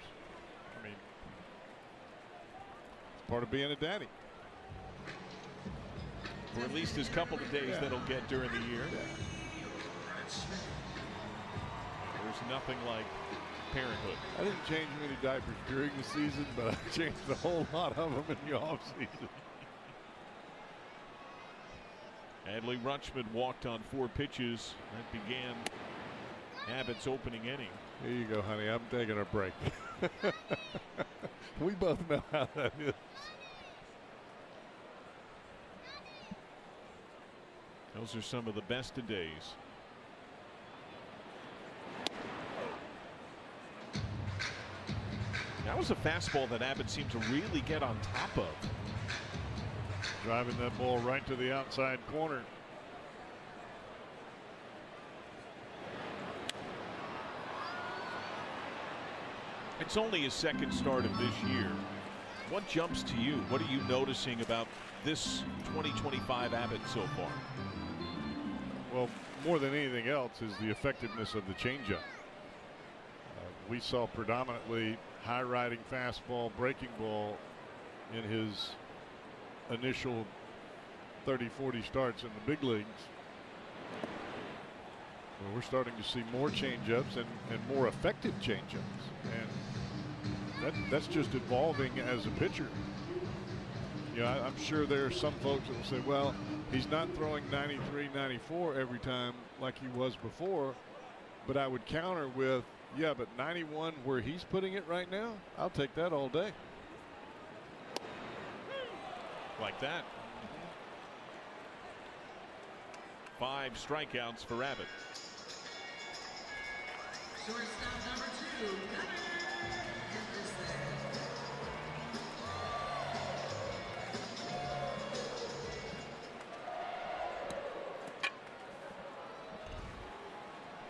I mean, it's part of being a daddy. For at least his couple of days that he'll get during the year. There's nothing like parenthood. I didn't change many diapers during the season, but I changed a whole lot of them in the offseason. Adley Rutschman walked on 4 pitches. That began Abbott's opening inning. Here you go, honey. I'm taking a break. We both know how that is. Those are some of the best of days. That was a fastball that Abbott seemed to really get on top of. Driving that ball right to the outside corner. It's only his second start of this year. What jumps to you? What are you noticing about this 2025 Abbott so far? Well, more than anything else is the effectiveness of the changeup. We saw predominantly high riding fastball, breaking ball in his initial 30-40 starts in the big leagues. Well, we're starting to see more changeups and more effective changeups, and that's just evolving as a pitcher. You know, I'm sure there are some folks that will say, well, he's not throwing 93, 94 every time like he was before, but I would counter with, yeah, but 91 where he's putting it right now, I'll take that all day. Like that. 5 strikeouts for Abbott. Shortstop number 2,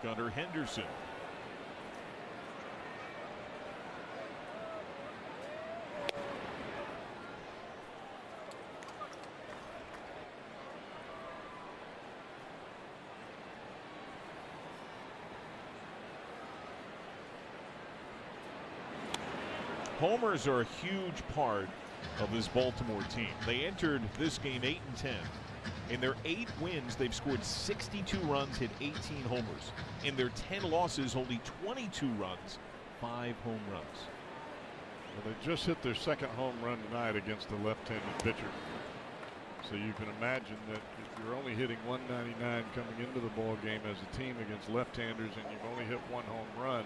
Gunnar Henderson. Homers are a huge part of this Baltimore team. They entered this game 8-10. In their 8 wins, they've scored 62 runs, hit 18 homers. In their 10 losses, only 22 runs, 5 home runs. Well, they just hit their second home run tonight against a left-handed pitcher. So you can imagine that if you're only hitting 199 coming into the ball game as a team against left-handers and you've only hit 1 home run,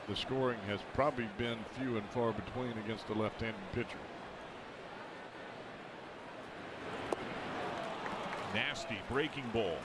the scoring has probably been few and far between against a left-handed pitcher. Nasty breaking ball.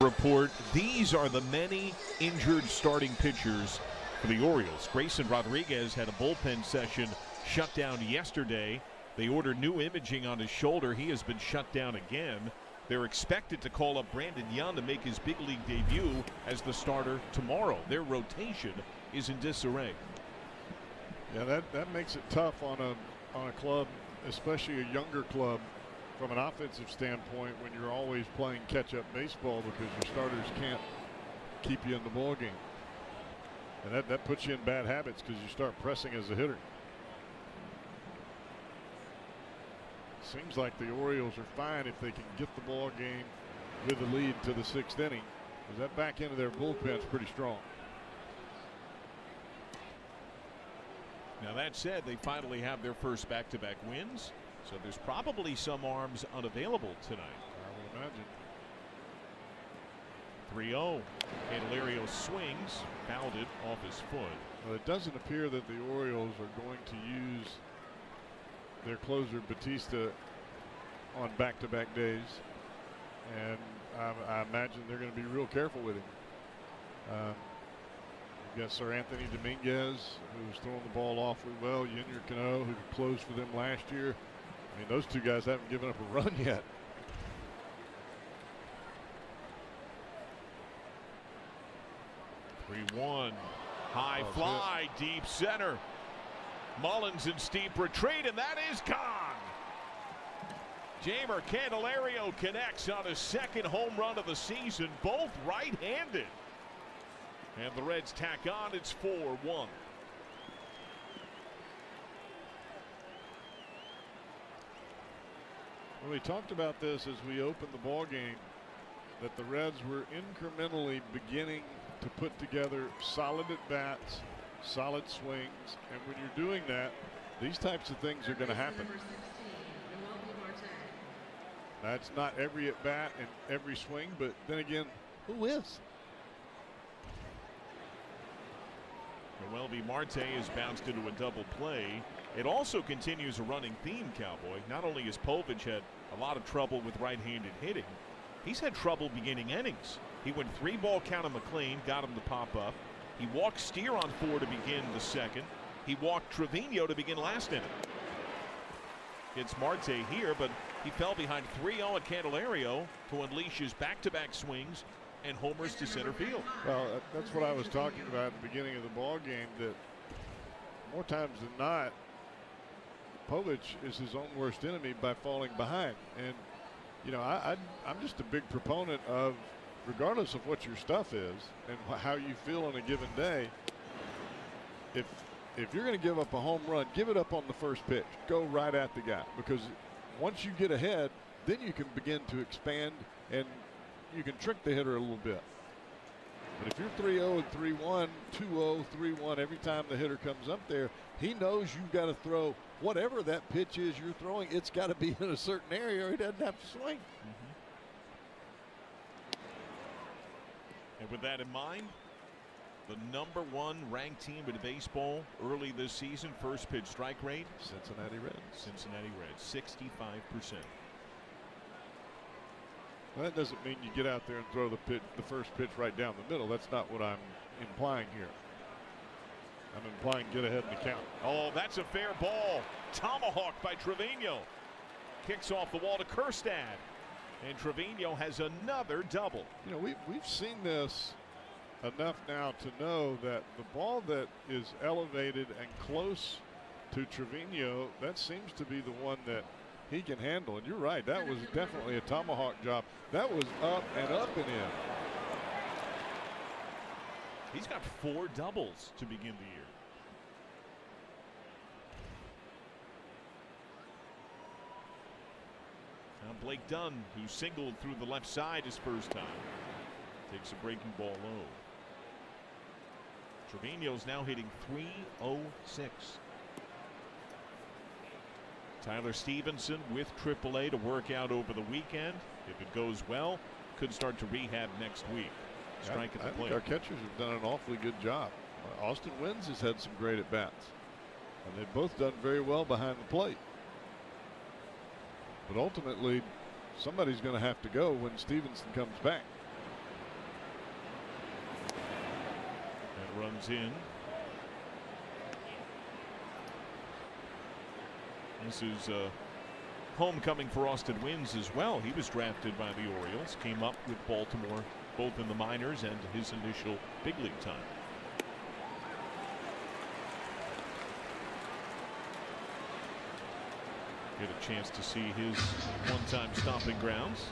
report. These are the many injured starting pitchers for the Orioles. Grayson Rodriguez had a bullpen session shut down yesterday. They ordered new imaging on his shoulder. He has been shut down again. They're expected to call up Brandon Young to make his big league debut as the starter tomorrow. Their rotation is in disarray. Yeah, that makes it tough on a club, especially a younger club, from an offensive standpoint when you're always playing catch-up baseball because your starters can't keep you in the ball game. And that puts you in bad habits because you start pressing as a hitter. Seems like the Orioles are fine if they can get the ball game with the lead to the 6th inning, because that back end of their bullpen is pretty strong. Now that said, they finally have their first back-to-back wins, so there's probably some arms unavailable tonight. I would imagine. 3-0. Candelario swings, fouled it off his foot. Well, it doesn't appear that the Orioles are going to use their closer Batista on back-to-back days, and I imagine they're going to be real careful with him. You've got Sir Anthony Dominguez, who's throwing the ball awfully well. Junior Cano, who closed for them last year. I mean, those two guys haven't given up a run yet. Three-one, high fly, deep center. Mullins in steep retreat, and that is gone. Jeimer Candelario connects on his second home run of the season, both right-handed. And the Reds tack on. It's 4-1. Well, we talked about this as we opened the ball game, that the Reds were incrementally beginning to put together solid at-bats, solid swings, and when you're doing that, these types of things are going to happen. That's not every at-bat and every swing, but then again, who is? Noelvi Marte has bounced into a double play. It also continues a running theme, Cowboy. Not only has Povich had a lot of trouble with right-handed hitting, he's had trouble beginning innings. He went 3-ball count on McLean, got him to pop up. He walked Steer on 4 to begin the second. He walked Trevino to begin last inning. It's Marte here, but he fell behind 3-0 at Candelario to unleash his back-to-back swings and homers to center field. Well, that's what I was talking about at the beginning of the ball game, that more times than not, Povich is his own worst enemy by falling behind. And, you know, I'm just a big proponent of, regardless of what your stuff is and how you feel on a given day, if you're going to give up a home run, give it up on the first pitch. Go right at the guy, because once you get ahead, then you can begin to expand and you can trick the hitter a little bit. But if you're 3-0 and 3-1, 2-0, 3-1 every time the hitter comes up there, he knows you've got to throw whatever that pitch is you're throwing. It's got to be in a certain area or he doesn't have to swing. And with that in mind, the #1 ranked team in baseball early this season, first pitch strike rate, Cincinnati Reds. Cincinnati Reds, 65%. Well, that doesn't mean you get out there and throw the first pitch right down the middle. That's not what I'm implying here. I'm implying get ahead in the count. Oh, that's a fair ball. Tomahawk by Trevino. Kicks off the wall to Kjerstad. And Trevino has another double. You know, we've seen this enough now to know that the ball that is elevated and close to Trevino, that seems to be the one that he can handle. And you're right, that was definitely a tomahawk job. That was up and up and in. He's got 4 doubles to begin the year. Now Blake Dunn, who singled through the left side his first time, takes a breaking ball low. Trevino's now hitting .306. Tyler Stevenson with AAA to work out over the weekend. If it goes well, could start to rehab next week. Strike at the plate. I think our catchers have done an awfully good job. Austin Wynns has had some great at bats, and they've both done very well behind the plate. But ultimately, somebody's going to have to go when Stevenson comes back. comes in. This is homecoming for Austin Wynns as well. He was drafted by the Orioles, came up with Baltimore both in the minors and his initial big league time. Get a chance to see his one-time stomping grounds.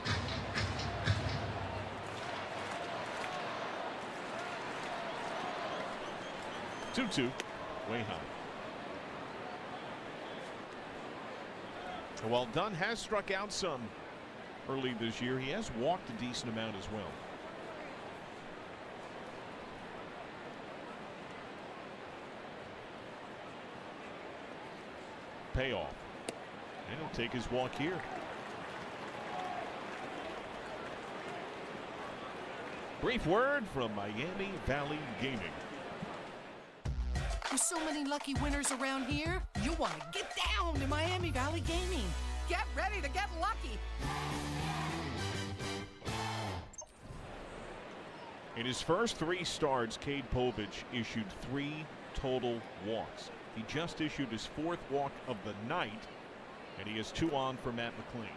Two-two, way high. While Dunn has struck out some early this year, he has walked a decent amount as well. Payoff. And he'll take his walk here. Brief word from Miami Valley Gaming. With so many lucky winners around here, you want to get down to Miami Valley Gaming. Get ready to get lucky. In his first 3 starts, Cade Povich issued 3 total walks. He just issued his 4th walk of the night, and he has 2 on for Matt McLean.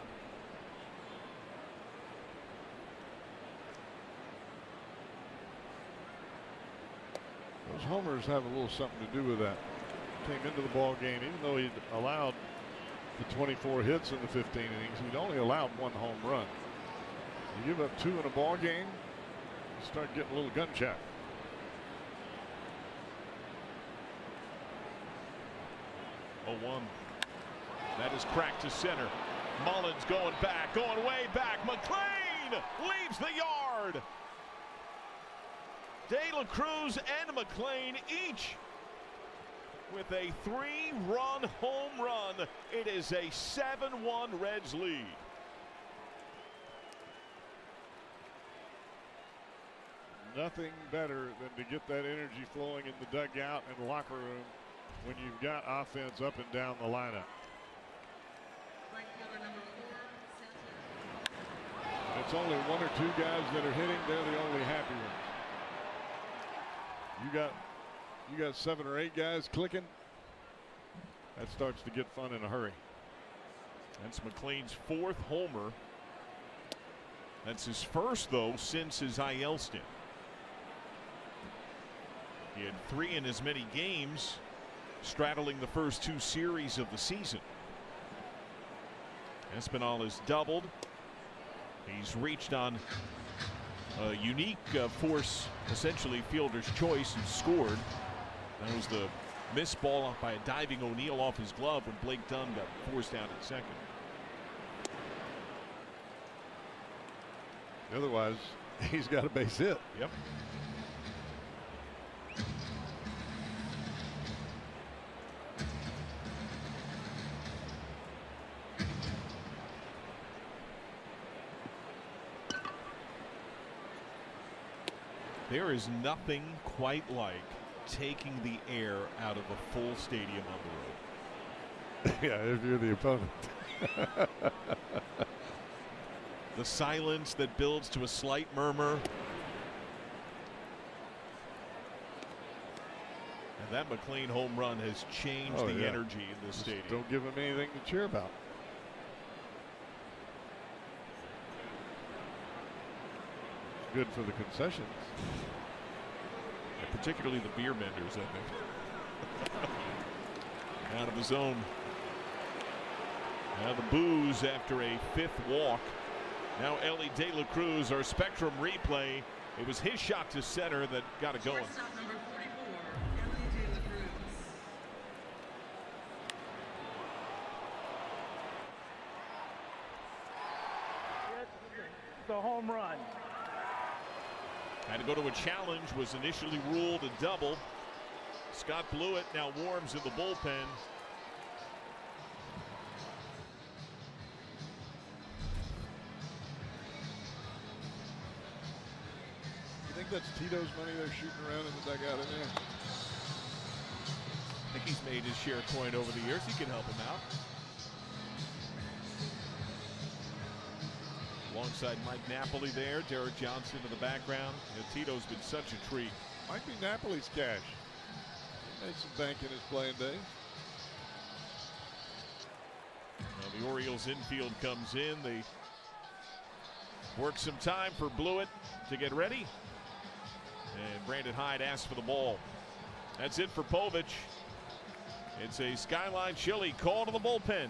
Those homers have a little something to do with that. Came into the ball game, even though he'd allowed the 24 hits in the 15 innings, he'd only allowed 1 home run. You give up 2 in a ball game, you start getting a little gun check. Oh, 1. That is cracked to center. Mullins going back, going way back. McLean leaves the yard. De La Cruz and McLean each with a 3-run home run. It is a 7-1 Reds lead. Nothing better than to get that energy flowing in the dugout and locker room when you've got offense up and down the lineup. It's only 1 or 2 guys that are hitting. They're the only happy ones. You got 7 or 8 guys clicking. That starts to get fun in a hurry. That's McLean's 4th homer. That's his first, though, since his IL stint. He had 3 in as many games, straddling the first 2 series of the season. Espinal has doubled. He's reached on a unique force, essentially fielder's choice, and scored. That was the missed ball by a diving O'Neill off his glove when Blake Dunn got forced out at second. Otherwise, he's got a base hit. Yep. There is nothing quite like taking the air out of a full stadium on the road. Yeah, if you're the opponent. The silence that builds to a slight murmur. And that McLean home run has changed the energy in this stadium. Don't give him anything to cheer about. Good for the concessions. And particularly the beer vendors, I think. Out of the zone. Now the boos after a 5th walk. Now Ellie De La Cruz, our Spectrum replay. It was his shot to center that got it going. Shortstop number 44, Ellie De La Cruz. It's a home run. Had to go to a challenge, was initially ruled a double. Scott Blewett now warms in the bullpen. You think that's Tito's money they're shooting around in the dugout in there? I think he's made his share coin over the years. He can help him out. Alongside Mike Napoli there, Derek Johnson in the background. You know, Tito's been such a treat Might be Napoli's cash. He made some bank in his playing days. Well, the Orioles infield comes in. They work some time for Blewett to get ready. And Brandon Hyde asks for the ball. That's it for Povich. It's a Skyline Chili call to the bullpen.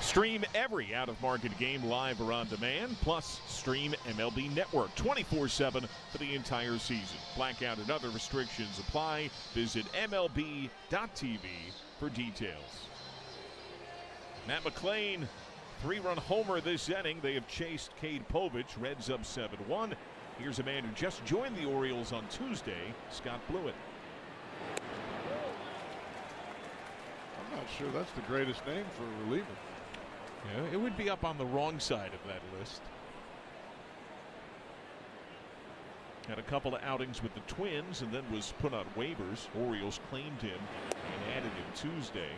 Stream every out-of-market game live or on demand, plus stream MLB Network 24/7 for the entire season. Blackout and other restrictions apply. Visit MLB.tv for details. Matt McLean, 3-run homer this inning. They have chased Cade Povich. Reds up 7-1. Here's a man who just joined the Orioles on Tuesday, Scott Blewett. I'm not sure that's the greatest name for a reliever. Yeah, it would be up on the wrong side of that list. Had a couple of outings with the Twins and then was put on waivers. Orioles claimed him and added him Tuesday.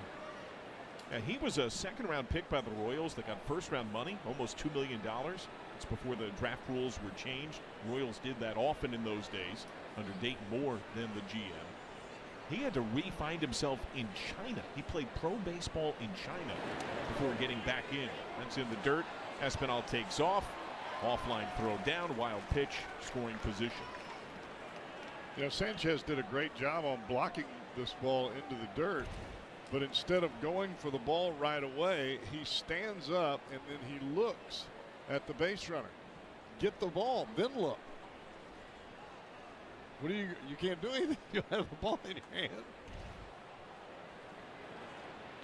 He was a second-round pick by the Royals that got first-round money, almost $2 million. It's before the draft rules were changed. Royals did that often in those days under Dayton Moore, then the GM. He had to re-find himself in China. He played pro baseball in China before getting back in. That's in the dirt. Espinal takes off. Offline throw down. Wild pitch. Scoring position. You know, Sanchez did a great job on blocking this ball into the dirt. But instead of going for the ball right away, he stands up and then he looks at the base runner. Get the ball, then look. What do you can't do anything. You have the ball in your hand.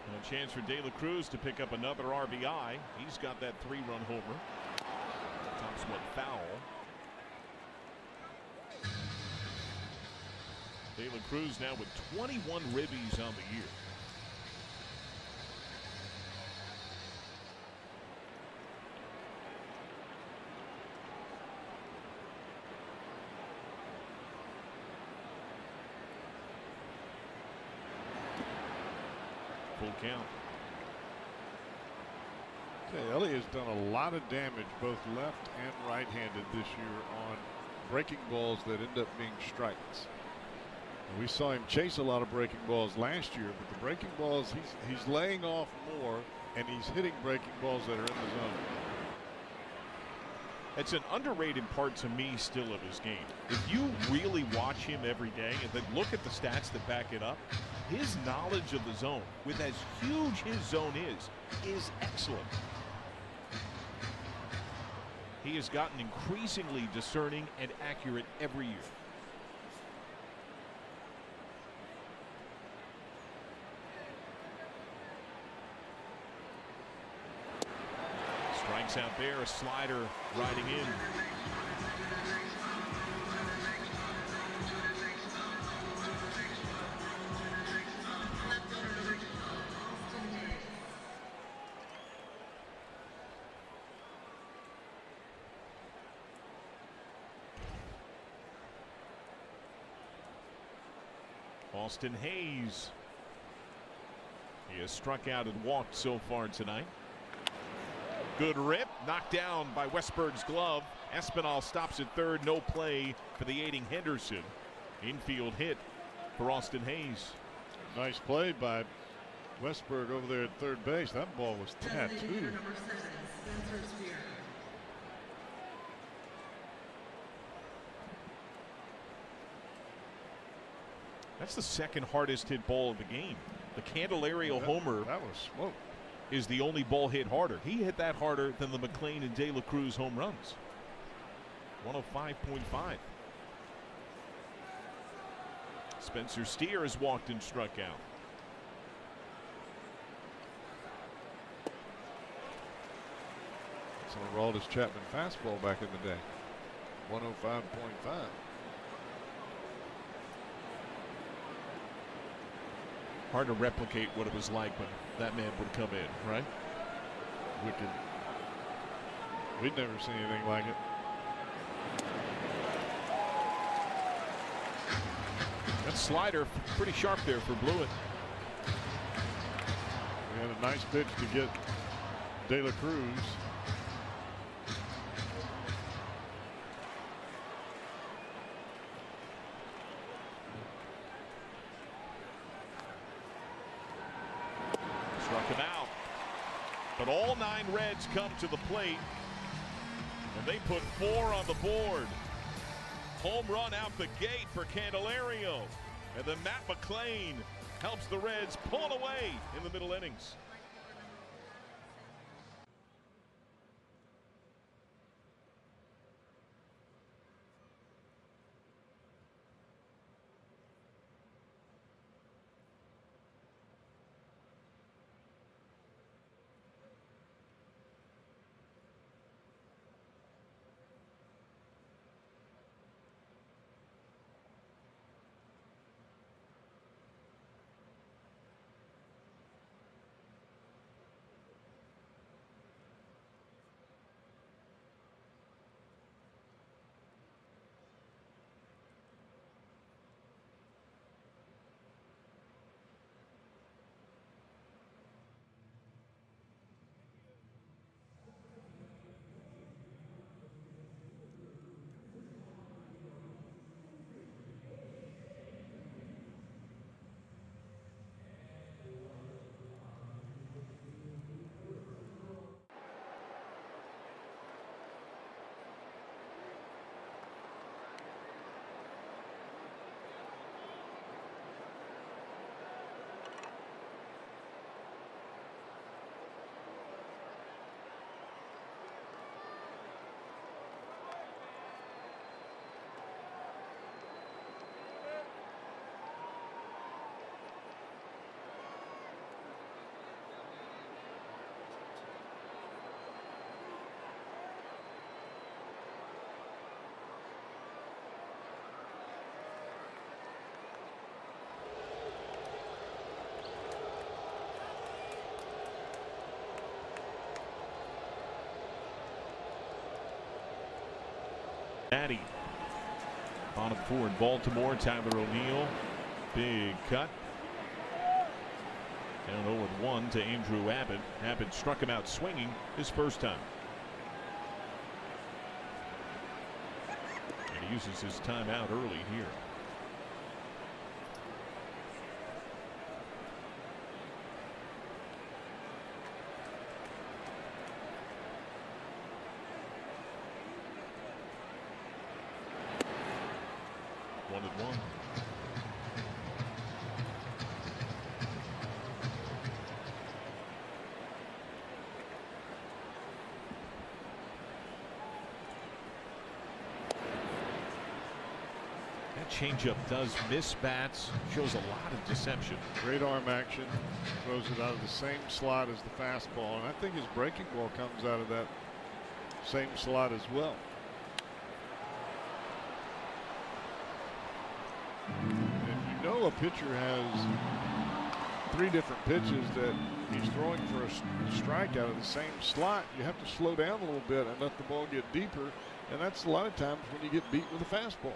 And a chance for De La Cruz to pick up another RBI. He's got that 3-run homer. Tops one foul. De La Cruz now with 21 ribbies on the year. Full count. Okay, Ellie has done a lot of damage both left and right-handed this year on breaking balls that end up being strikes. And we saw him chase a lot of breaking balls last year, but the breaking balls he's laying off more and he's hitting breaking balls that are in the zone. It's an underrated part to me still of his game. If you really watch him every day and then look at the stats that back it up, his knowledge of the zone, with as huge his zone is excellent. He has gotten increasingly discerning and accurate every year. Strikes out there, a slider riding in. Austin Hayes. He has struck out and walked so far tonight. Good rip, knocked down by Westberg's glove. Espinal stops at third, no play for the aiding Henderson. Infield hit for Austin Hayes. Nice play by Westberg over there at third base. That ball was tattooed. That's the second hardest hit ball of the game. The Candelario homer that was smoke. Is the only ball hit harder. He hit that harder than the McLean and De La Cruz home runs. 105.5. Spencer Steer has walked and struck out. It's an Aroldis Chapman fastball back in the day. 105.5. Hard to replicate what it was like when that man would come in, right? Wicked. We'd never seen anything like it. That slider pretty sharp there for Blewett. We had a nice pitch to get De La Cruz. Struck him out. But all 9 Reds come to the plate, and they put 4 on the board. Home run out the gate for Candelario. And then Matt McLean helps the Reds pull away in the middle innings. Cincinnati. Bottom 4 in Baltimore. Tyler O'Neill. Big cut. Down 0-1 to Andrew Abbott. Abbott struck him out swinging his first time. And he uses his timeout early here. One. That changeup does miss bats, shows a lot of deception. Great arm action, throws it out of the same slot as the fastball, and I think his breaking ball comes out of that same slot as well. If you know a pitcher has 3 different pitches that he's throwing for a strike out of the same slot, you have to slow down a little bit and let the ball get deeper, and that's a lot of times when you get beat with a fastball.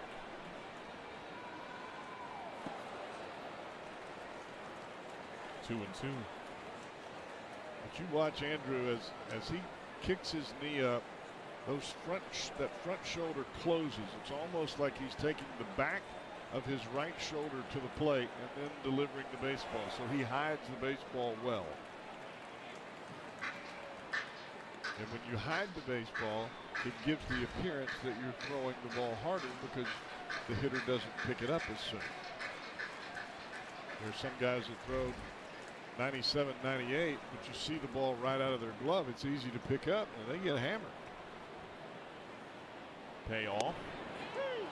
2-2. But you watch Andrew as he kicks his knee up, that front shoulder closes. It's almost like he's taking the back of his right shoulder to the plate and then delivering the baseball. So he hides the baseball well. And when you hide the baseball, it gives the appearance that you're throwing the ball harder because the hitter doesn't pick it up as soon. There's some guys that throw 97, 98, but you see the ball right out of their glove. It's easy to pick up, and they get hammered. Payoff.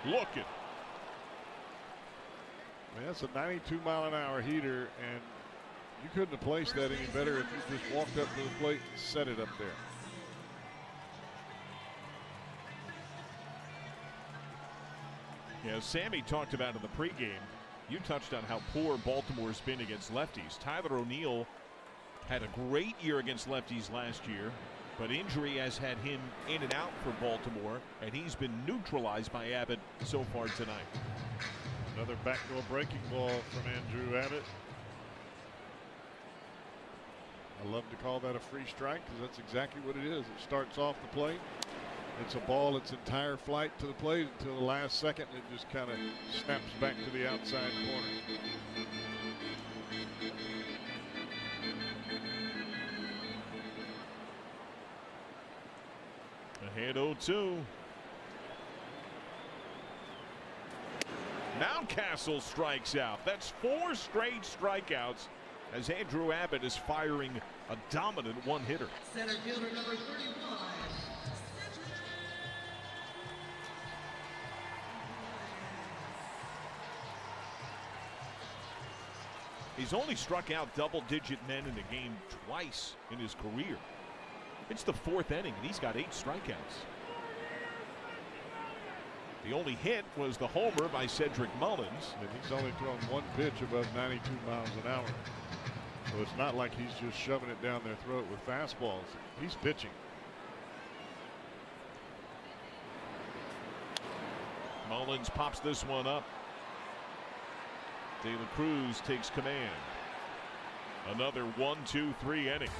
Looking. I mean, that's a 92-mile-an-hour heater, and you couldn't have placed that any better if you just walked up to the plate and set it up there. Yeah, Sammy talked about in the pregame. You touched on how poor Baltimore's been against lefties. Tyler O'Neill had a great year against lefties last year, but injury has had him in and out for Baltimore, and he's been neutralized by Abbott so far tonight. Another backdoor breaking ball from Andrew Abbott. I love to call that a free strike because that's exactly what it is. It starts off the plate. It's a ball its entire flight to the plate until the last second. It just kind of snaps back to the outside corner. Ahead 0-2. Mountcastle strikes out. That's 4 straight strikeouts as Andrew Abbott is firing a dominant one-hitter. Center fielder number 31. He's only struck out double-digit men in the game twice in his career. It's the 4th inning, and he's got 8 strikeouts. The only hit was the homer by Cedric Mullins. And he's only thrown 1 pitch above 92 miles an hour. So it's not like he's just shoving it down their throat with fastballs. He's pitching. Mullins pops this one up. De La Cruz takes command. Another 1-2-3 inning.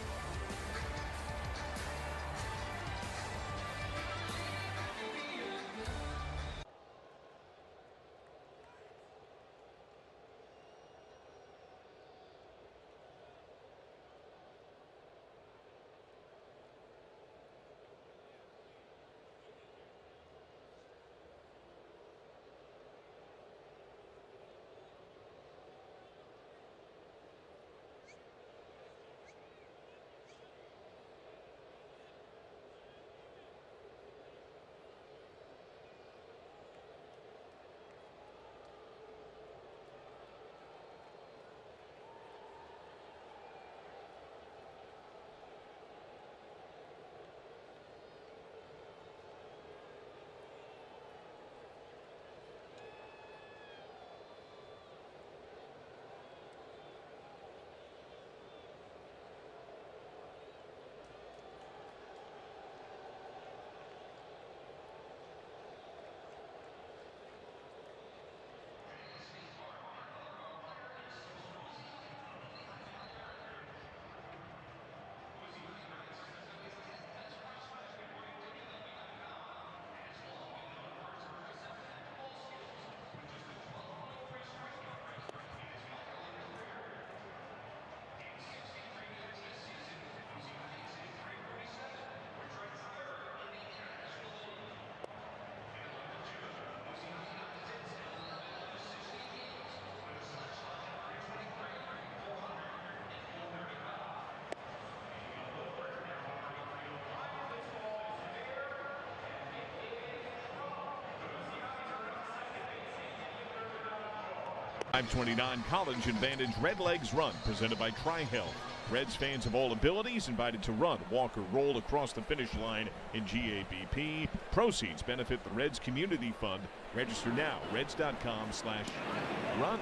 .529 College Advantage Redlegs Run, presented by Tri-Health. Reds fans of all abilities invited to run, walk, or roll across the finish line in GABP. Proceeds benefit the Reds Community Fund. Register now, reds.com/run.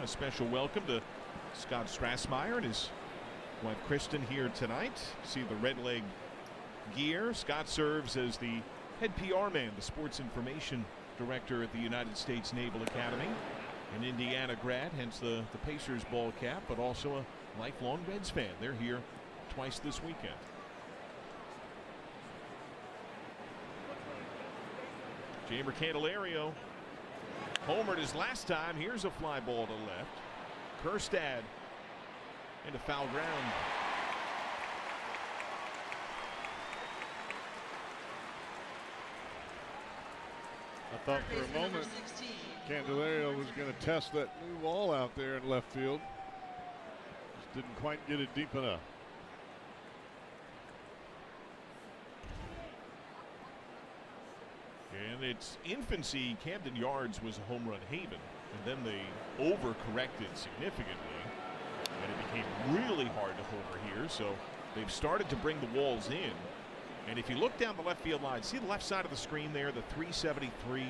A special welcome to Scott Strassmeyer and his wife Kristen here tonight. See the red leg gear. Scott serves as the head PR man, the sports information director at the United States Naval Academy. An Indiana grad, hence the Pacers ball cap, but also lifelong Reds fan. They're here twice this weekend. Jamer Candelario homered his last time. Here's a fly ball to left. Kerstad into foul ground. I thought for a moment Candelario was going to test that new ball out there in left field. Just didn't quite get it deep enough. In its infancy, Camden Yards was a home run haven, and then they overcorrected significantly, and it became really hard to homer here. So they've started to bring the walls in. And if you look down the left field line, see the left side of the screen there, the 373.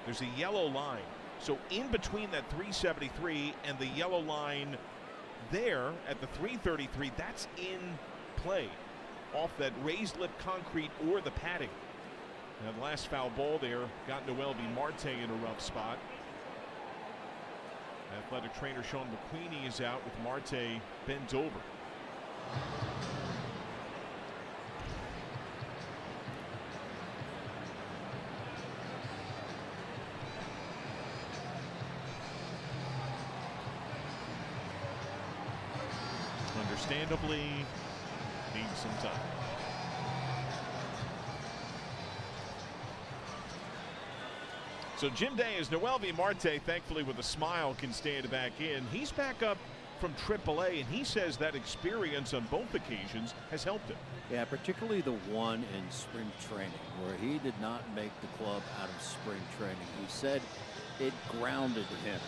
There's a yellow line. So in between that 373 and the yellow line there at the 333, that's in play off that raised lip concrete or the padding. Now the last foul ball there got Noelvi Marte in a rough spot. Athletic trainer Sean McQueenie is out with Marte bent over. Understandably needs some time. So Jim Day is Noelvi Marte, thankfully with a smile, can stand back in. He's back up from AAA, and he says that experience on both occasions has helped him. Yeah, particularly the one in spring training where he did not make the club out of spring training. He said it grounded him,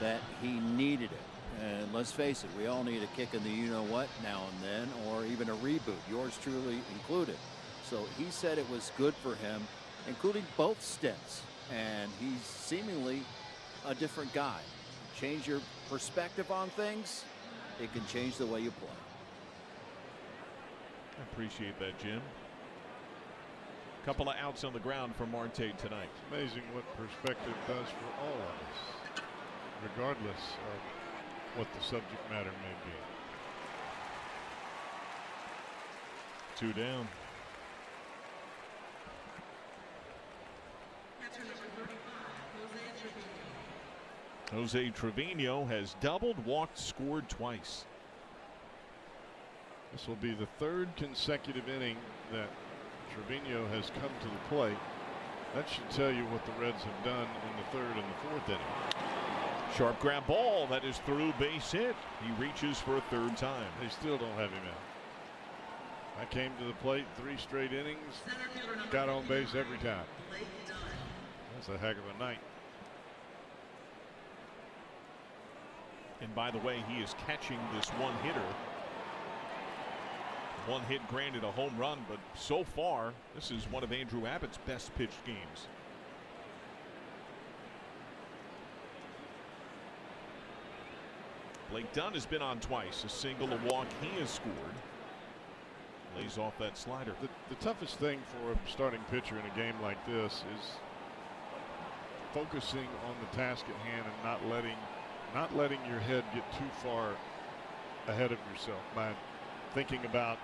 that he needed it. And let's face it, we all need a kick in the you-know-what now and then, or even a reboot, yours truly included. So he said it was good for him, including both stints. And he's seemingly a different guy. Change your perspective on things, it can change the way you play. I appreciate that, Jim. Couple of outs on the ground for Marte tonight. It's amazing what perspective does for all of us, regardless of what the subject matter may be. 2 down. Jose Trevino has doubled, walked, scored twice. This will be the third consecutive inning that Trevino has come to the plate. That should tell you what the Reds have done in the third and the fourth inning. Sharp ground ball that is through, base hit. He reaches for a third time. They still don't have him out. I came to the plate 3 straight innings, got on base every time. That's a heck of a night. And by the way, he is catching this one hitter. One hit granted a home run, but so far this is one of Andrew Abbott's best pitched games. Blake Dunn has been on twice, a single, a walk. He has scored. Lays off that slider. The toughest thing for a starting pitcher in a game like this is focusing on the task at hand and not letting your head get too far ahead of yourself by thinking about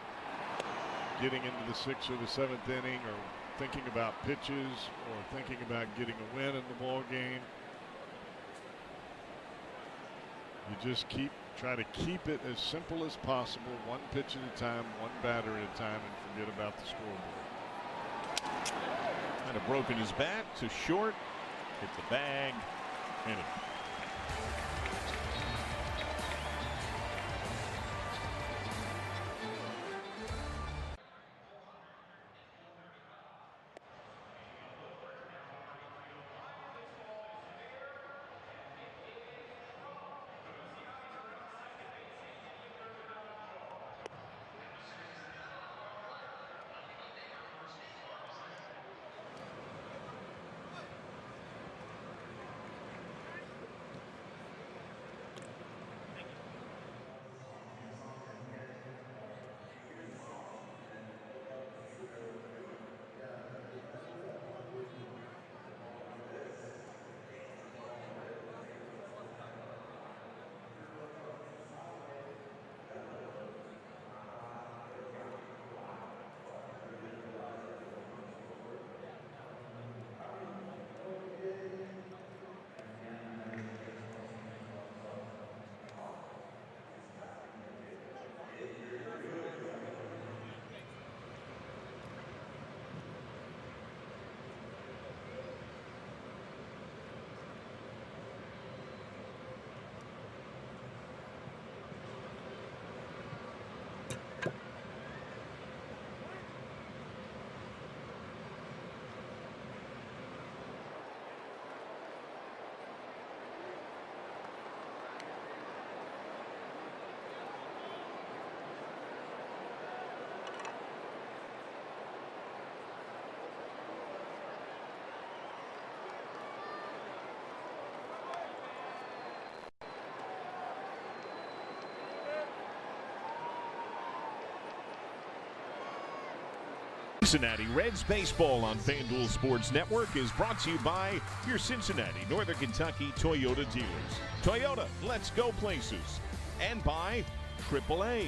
getting into the 6th or the 7th inning, or thinking about pitches, or thinking about getting a win in the ball game. You just try to keep it as simple as possible, one pitch at a time, one batter at a time, and forget about the scoreboard. Kind of broken his bat to short, hit the bag, and it. Cincinnati Reds baseball on FanDuel Sports Network is brought to you by your Cincinnati, Northern Kentucky Toyota dealers. Toyota, let's go places. And by AAA.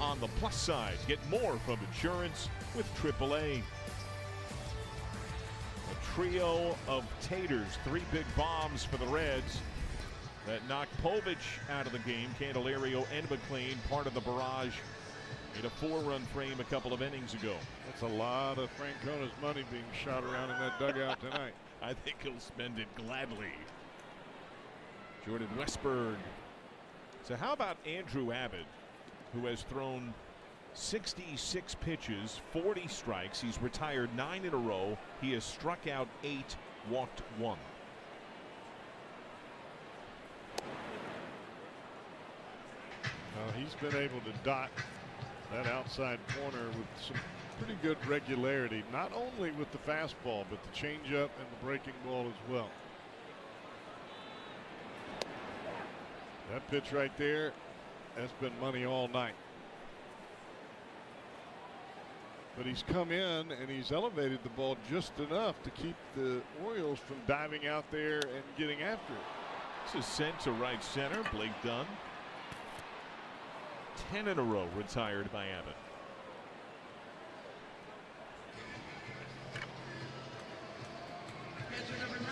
On the plus side, get more from insurance with AAA. A trio of taters, 3 big bombs for the Reds that knocked Povich out of the game. Candelario and McLean, part of the barrage in a 4-run frame a couple of innings ago. That's a lot of Francona's money being shot around in that dugout tonight. I think he'll spend it gladly. Jordan Westberg. So how about Andrew Abbott, who has thrown 66 pitches, 40 strikes. He's retired 9 in a row. He has struck out 8, walked 1. He's been able to dot that outside corner with some pretty good regularity, not only with the fastball, but the changeup and the breaking ball as well. That pitch right there, that's been money all night. But he's come in and he's elevated the ball just enough to keep the Orioles from diving out there and getting after it. This is sent to right center. Blake Dunn. 10 in a row retired by Abbott. Catcher number 99,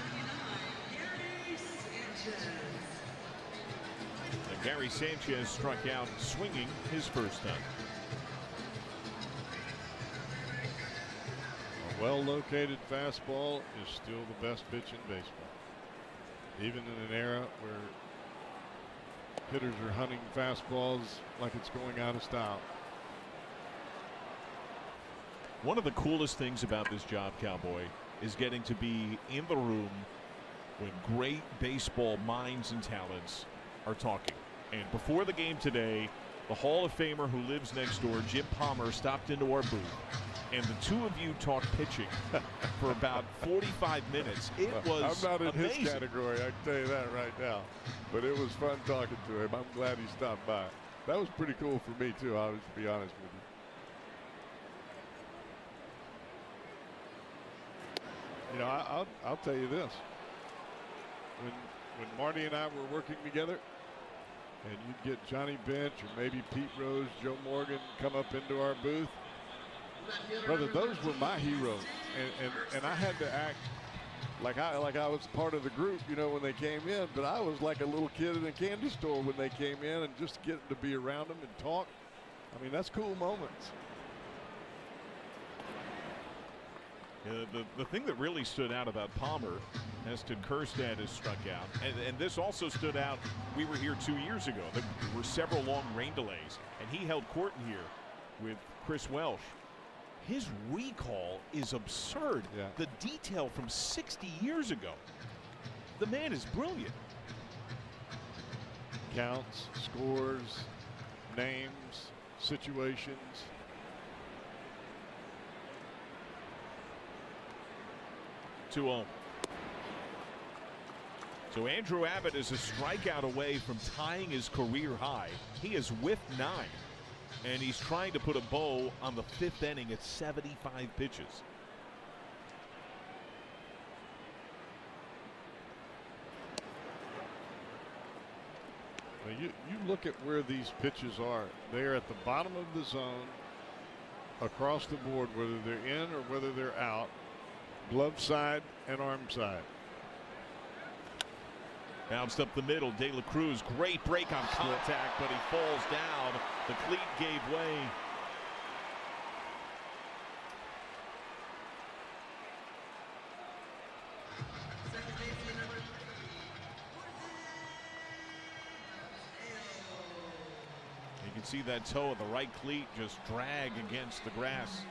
Gary Sanchez. And Gary Sanchez struck out swinging his first time. A well-located fastball is still the best pitch in baseball. Even in an era where hitters are hunting fastballs like it's going out of style. One of the coolest things about this job, Cowboy, is getting to be in the room when great baseball minds and talents are talking. And before the game today, the Hall of Famer who lives next door, Jim Palmer, stopped into our booth. And the two of you talked pitching for about 45 minutes. It was I'm not in amazing. his category, I can tell you that right now. But it was fun talking to him. I'm glad he stopped by. That was pretty cool for me too, I'll just be honest with you. You know, I'll tell you this. When Marty and I were working together, and you'd get Johnny Bench or maybe Pete Rose, Joe Morgan come up into our booth, brother, those were my heroes, and I had to act like I was part of the group, you know, when they came in. But I was like a little kid in a candy store when they came in, and just getting to be around them and talk. I mean, that's cool moments. The thing that really stood out about Palmer, Heston Kjerstad has struck out, and this also stood out. We were here 2 years ago. There were several long rain delays, and he held court in here with Chris Welsh. His recall is absurd. Yeah. The detail from 60 years ago. The man is brilliant. Counts, scores, names, situations. So Andrew Abbott is a strikeout away from tying his career high. He has whiffed 9, and he's trying to put a bow on the 5th inning at 75 pitches. Now you look at where these pitches are. They're at the bottom of the zone, across the board, whether they're in or whether they're out. Glove side and arm side. Bounced up the middle. De La Cruz, great break on contact, but he falls down. The cleat gave way. You can see that toe of the right cleat just drag against the grass.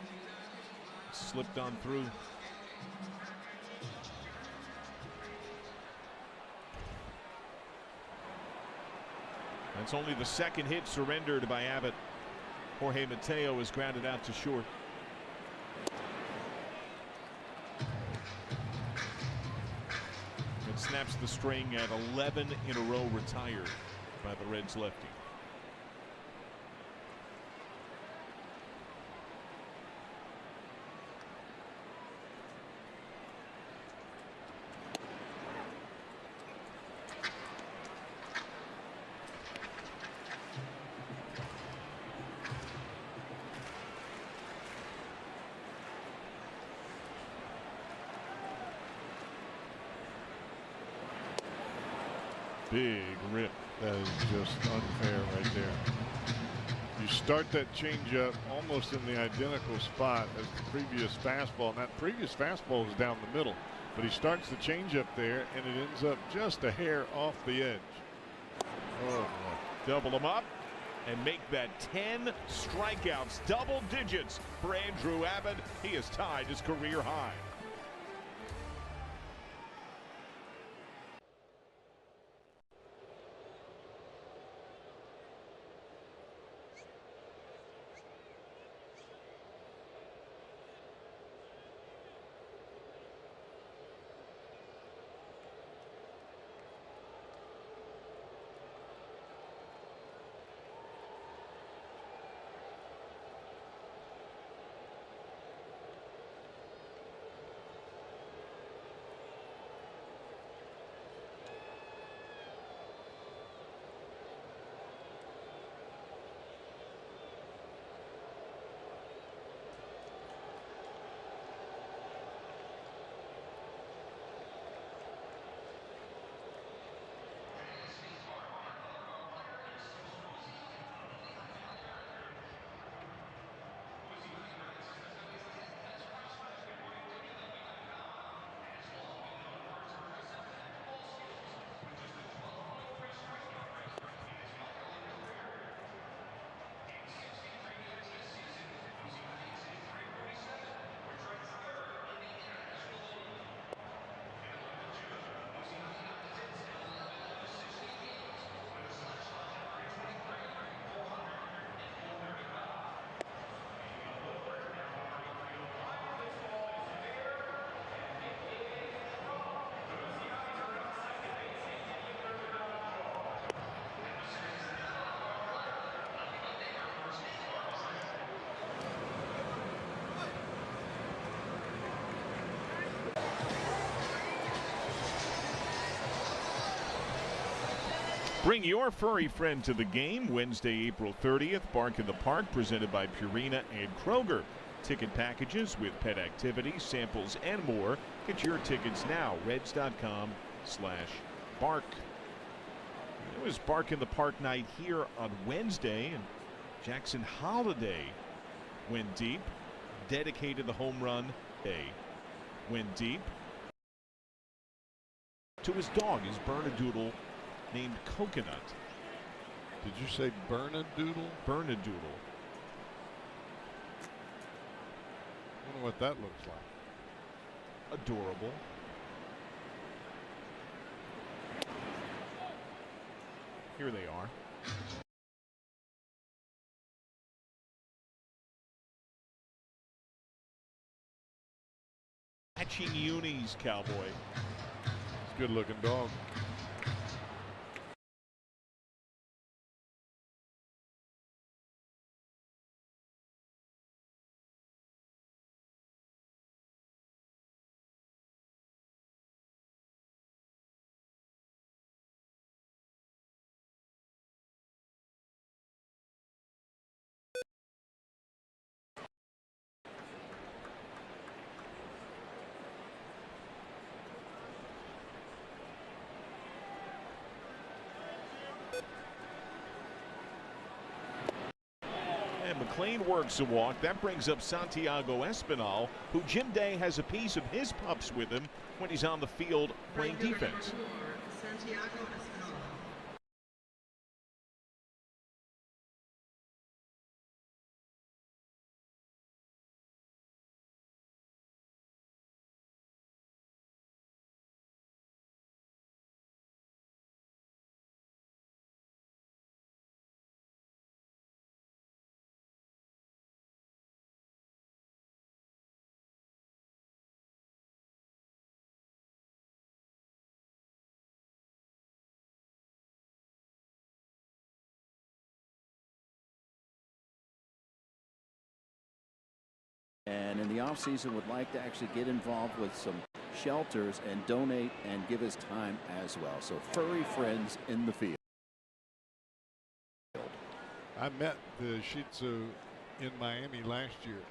Slipped on through. That's only the second hit surrendered by Abbott. Jorge Mateo is grounded out to short. It snaps the string at 11 in a row retired by the Reds lefty. Big rip. That is just unfair right there. You start that changeup almost in the identical spot as the previous fastball, and that previous fastball was down the middle. But he starts the changeup there, and it ends up just a hair off the edge. Oh, double them up and make that 10 strikeouts, double digits for Andrew Abbott. He has tied his career high. Bring your furry friend to the game Wednesday, April 30th. Bark in the Park, presented by Purina and Kroger. Ticket packages with pet activities, samples, and more. Get your tickets now. Reds.com/bark. It was Bark in the Park night here on Wednesday, and Jackson Holiday went deep, dedicated the home run day. Went deep to his dog, his Bernedoodle, named Coconut. Did you say Bernedoodle? Bernedoodle. I wonder what that looks like. Adorable. Here they are. Matching unis, Cowboy. It's a good looking dog. McLean works a walk. That brings up Santiago Espinal, who Jim Day has a piece of his pups with him when he's on the field playing defense. Santiago Espinal. And in the offseason would like to actually get involved with some shelters and donate and give his time as well. So furry friends in the field. I met the Shih Tzu in Miami last year.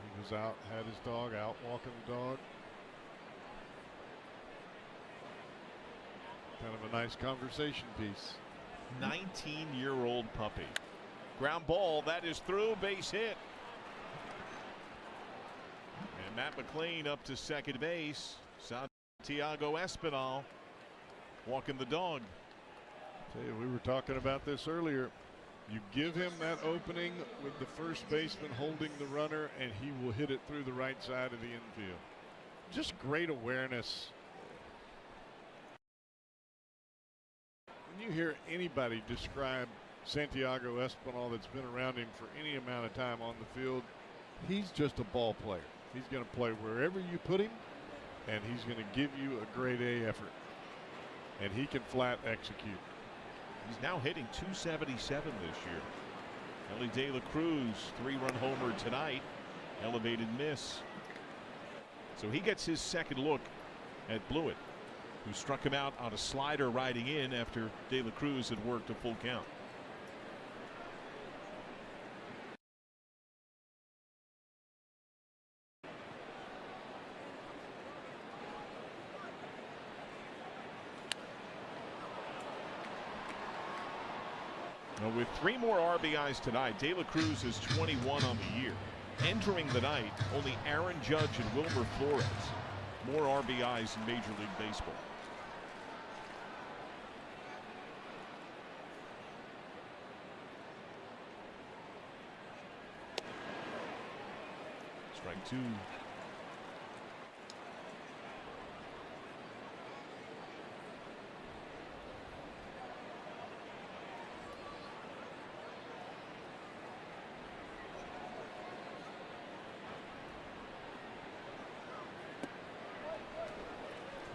He was out, had his dog out walking the dog. Kind of a nice conversation piece. 19-year-old puppy. Ground ball, that is through, base hit. And Matt McLean up to second base. Santiago Espinal walking the dog. Tell you, we were talking about this earlier. You give him that opening with the first baseman holding the runner, and he will hit it through the right side of the infield. Just great awareness. When you hear anybody describe Santiago Espinal that's been around him for any amount of time on the field, he's just a ball player. He's going to play wherever you put him, and he's going to give you a grade A effort. And he can flat execute. He's now hitting .277 this year. Ellie De La Cruz, 3-run homer tonight. Elevated miss. So he gets his second look at Blewett, who struck him out on a slider riding in after De La Cruz had worked a full count. Now with 3 more RBIs tonight, De La Cruz is 21 on the year. Entering the night, only Aaron Judge and Wilmer Flores. More RBIs in Major League Baseball. Strike 2.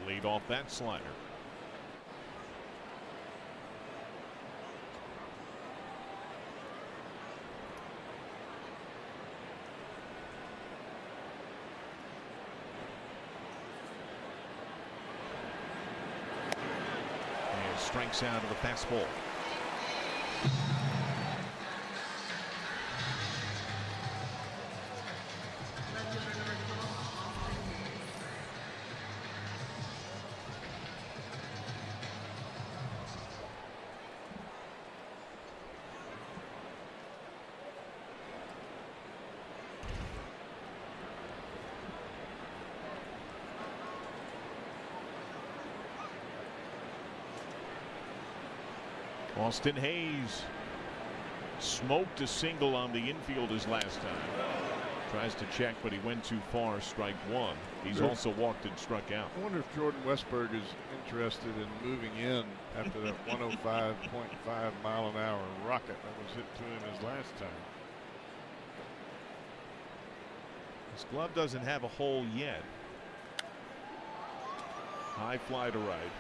Lead off that slider. And strikes out of the fastball. Austin Hayes smoked a single on the infield his last time. Tries to check, but he went too far. Strike 1. He's also walked and struck out. I wonder if Jordan Westberg is interested in moving in after that 105.5 mile an hour rocket that was hit to him his last time. His glove doesn't have a hole yet. High fly to right.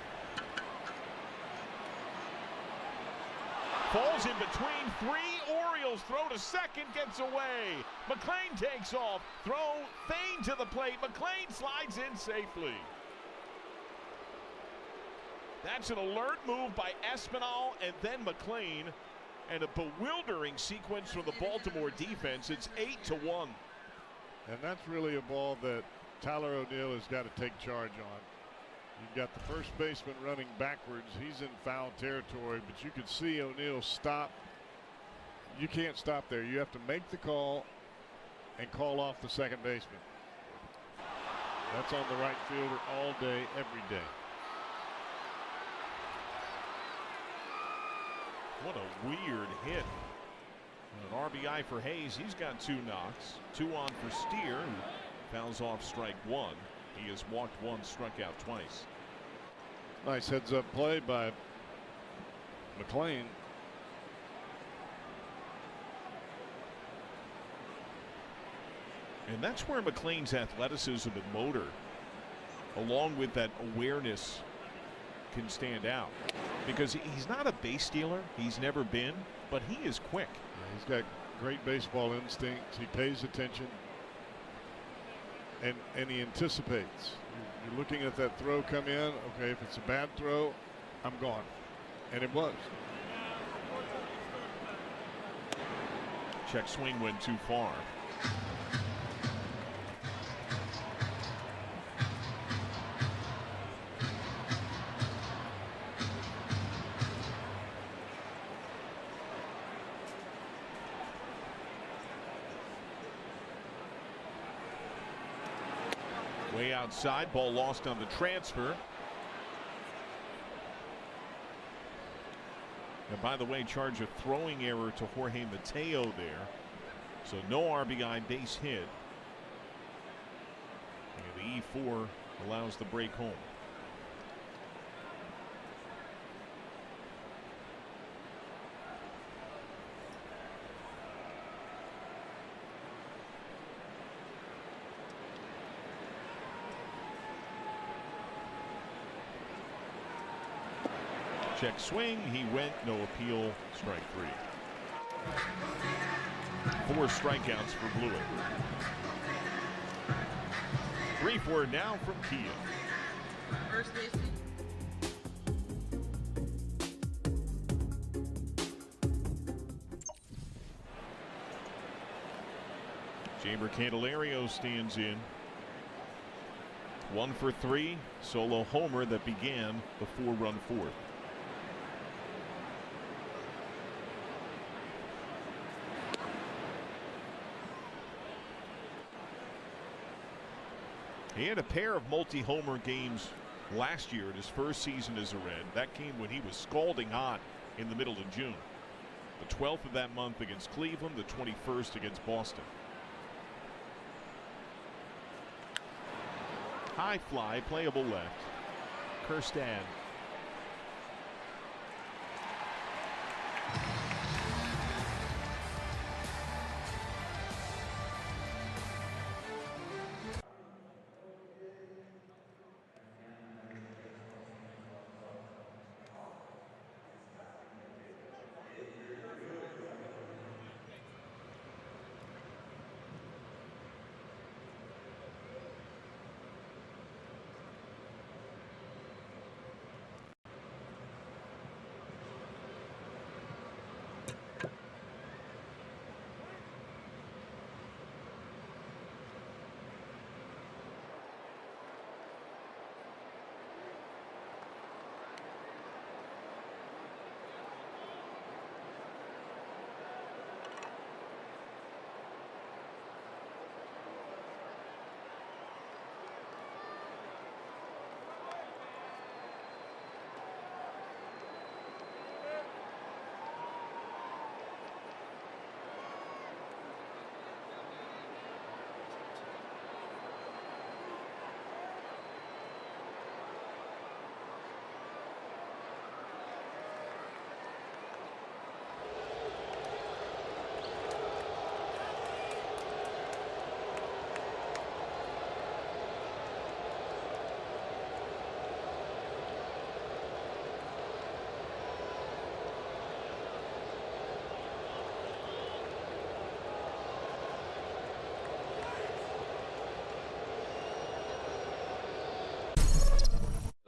Falls in between 3. Orioles throw to second, gets away. McLean takes off. Throw, feign to the plate. McLean slides in safely. That's an alert move by Espinal and then McLean. And a bewildering sequence from the Baltimore defense. It's 8-1. And that's really a ball that Tyler O'Neill has got to take charge on. You've got the first baseman running backwards. He's in foul territory, but you can see O'Neill stop. You can't stop there. You have to make the call and call off the second baseman. That's on the right fielder all day, every day. What a weird hit. An RBI for Hayes. He's got 2 knocks. 2 on for Steer, who fouls off strike 1. He has walked 1, struck out twice. Nice heads up play by McLean. And that's where McLean's athleticism and motor, along with that awareness, can stand out. Because he's not a base stealer. He's never been, but he is quick. Yeah, he's got great baseball instincts. He pays attention. And he anticipates. You're looking at that throw come in. Okay, if it's a bad throw, I'm gone. And it was. Check swing went too far. Way outside, ball lost on the transfer. And by the way, charge a throwing error to Jorge Mateo there. So no RBI base hit. And the E4 allows the break home. Check swing, he went, no appeal, strike 3. 4 strikeouts for Blewett. 3-4 now from Kia. First baseman. Jeimer Candelario stands in. 1 for 3, solo homer that began the 4-run fourth. He had a pair of multi-homer games last year in his first season as a Red. That came when he was scalding hot in the middle of June. The 12th of that month against Cleveland, the 21st against Boston. High fly, playable left. Kirstad.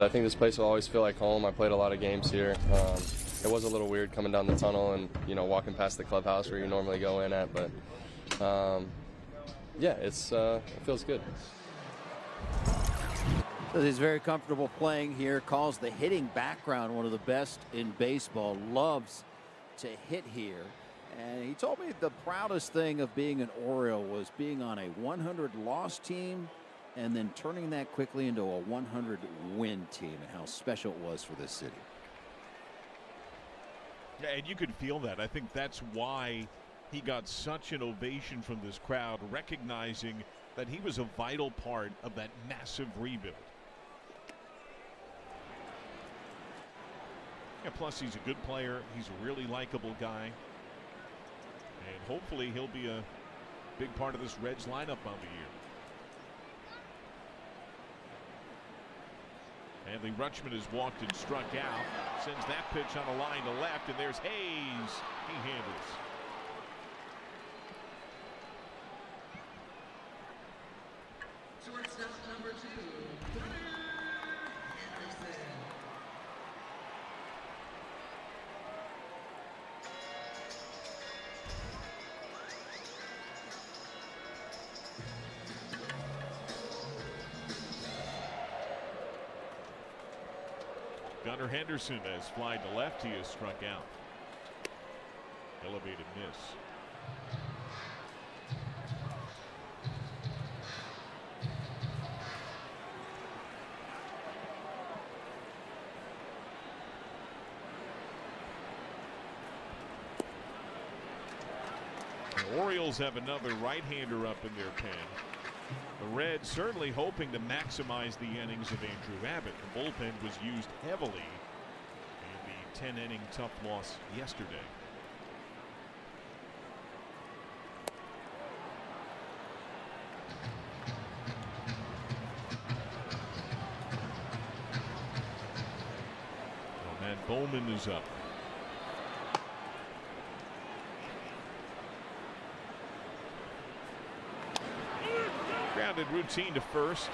I think this place will always feel like home. I played a lot of games here. It was a little weird coming down the tunnel and, you know, walking past the clubhouse where you normally go in at, but yeah, it feels good. So he's very comfortable playing here, calls the hitting background one of the best in baseball, loves to hit here. And he told me the proudest thing of being an Oriole was being on a 100-loss team and then turning that quickly into a 100-win team, and how special it was for this city. Yeah, and you could feel that. I think that's why he got such an ovation from this crowd, recognizing that he was a vital part of that massive rebuild. Yeah, plus he's a good player. He's a really likable guy. And hopefully he'll be a big part of this Reds lineup on the year. Adley Rutschman has walked and struck out. Sends that pitch on a line to left, and there's Hayes. He handles. Shortstop number 2, Henderson. Gunnar Henderson has flied to left. He is struck out. Elevated miss. The Orioles have another right-hander up in their pen. The Reds certainly hoping to maximize the innings of Andrew Abbott. The bullpen was used heavily in the 10-inning tough loss yesterday. Well, Matt Bowman is up. Grounded routine to first.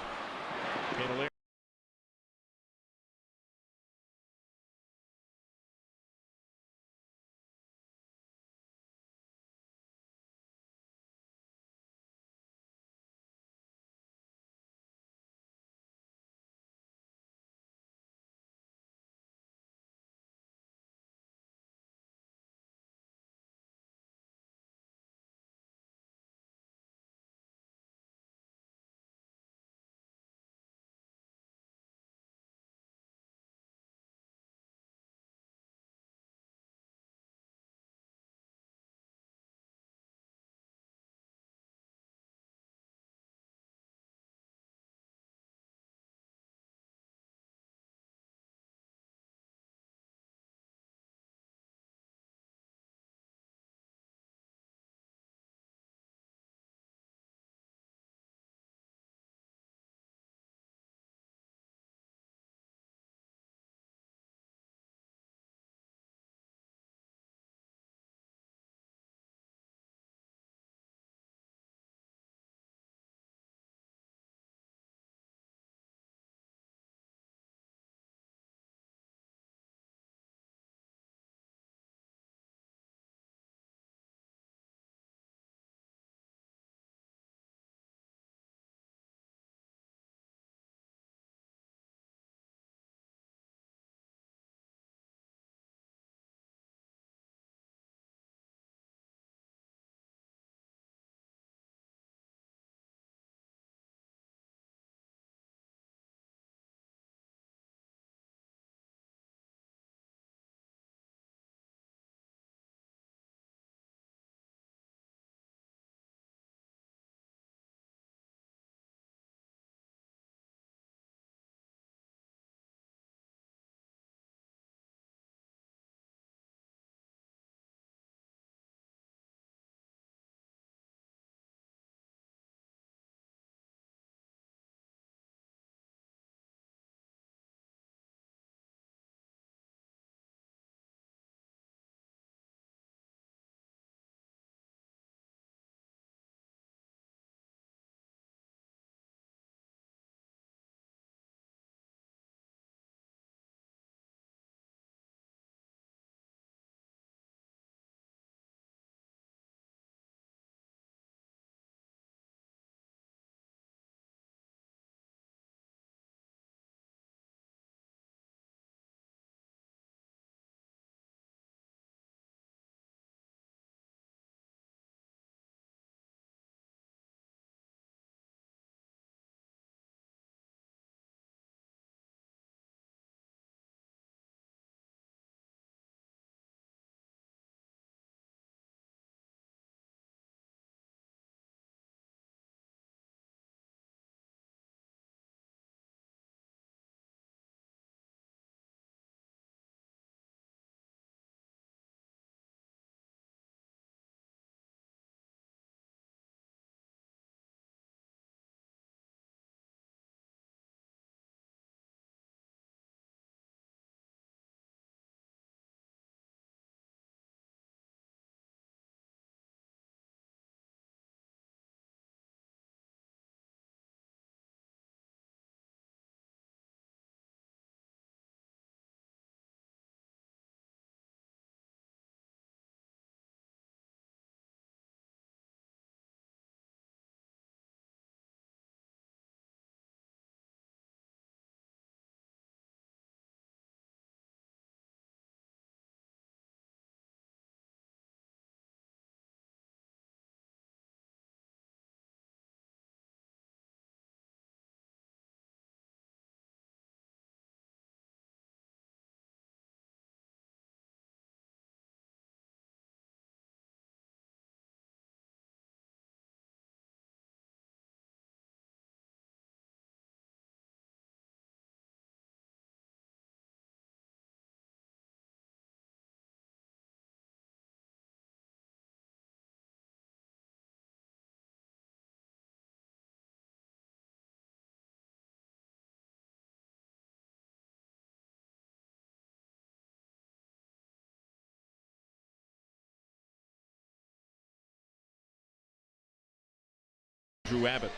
Drew Abbott.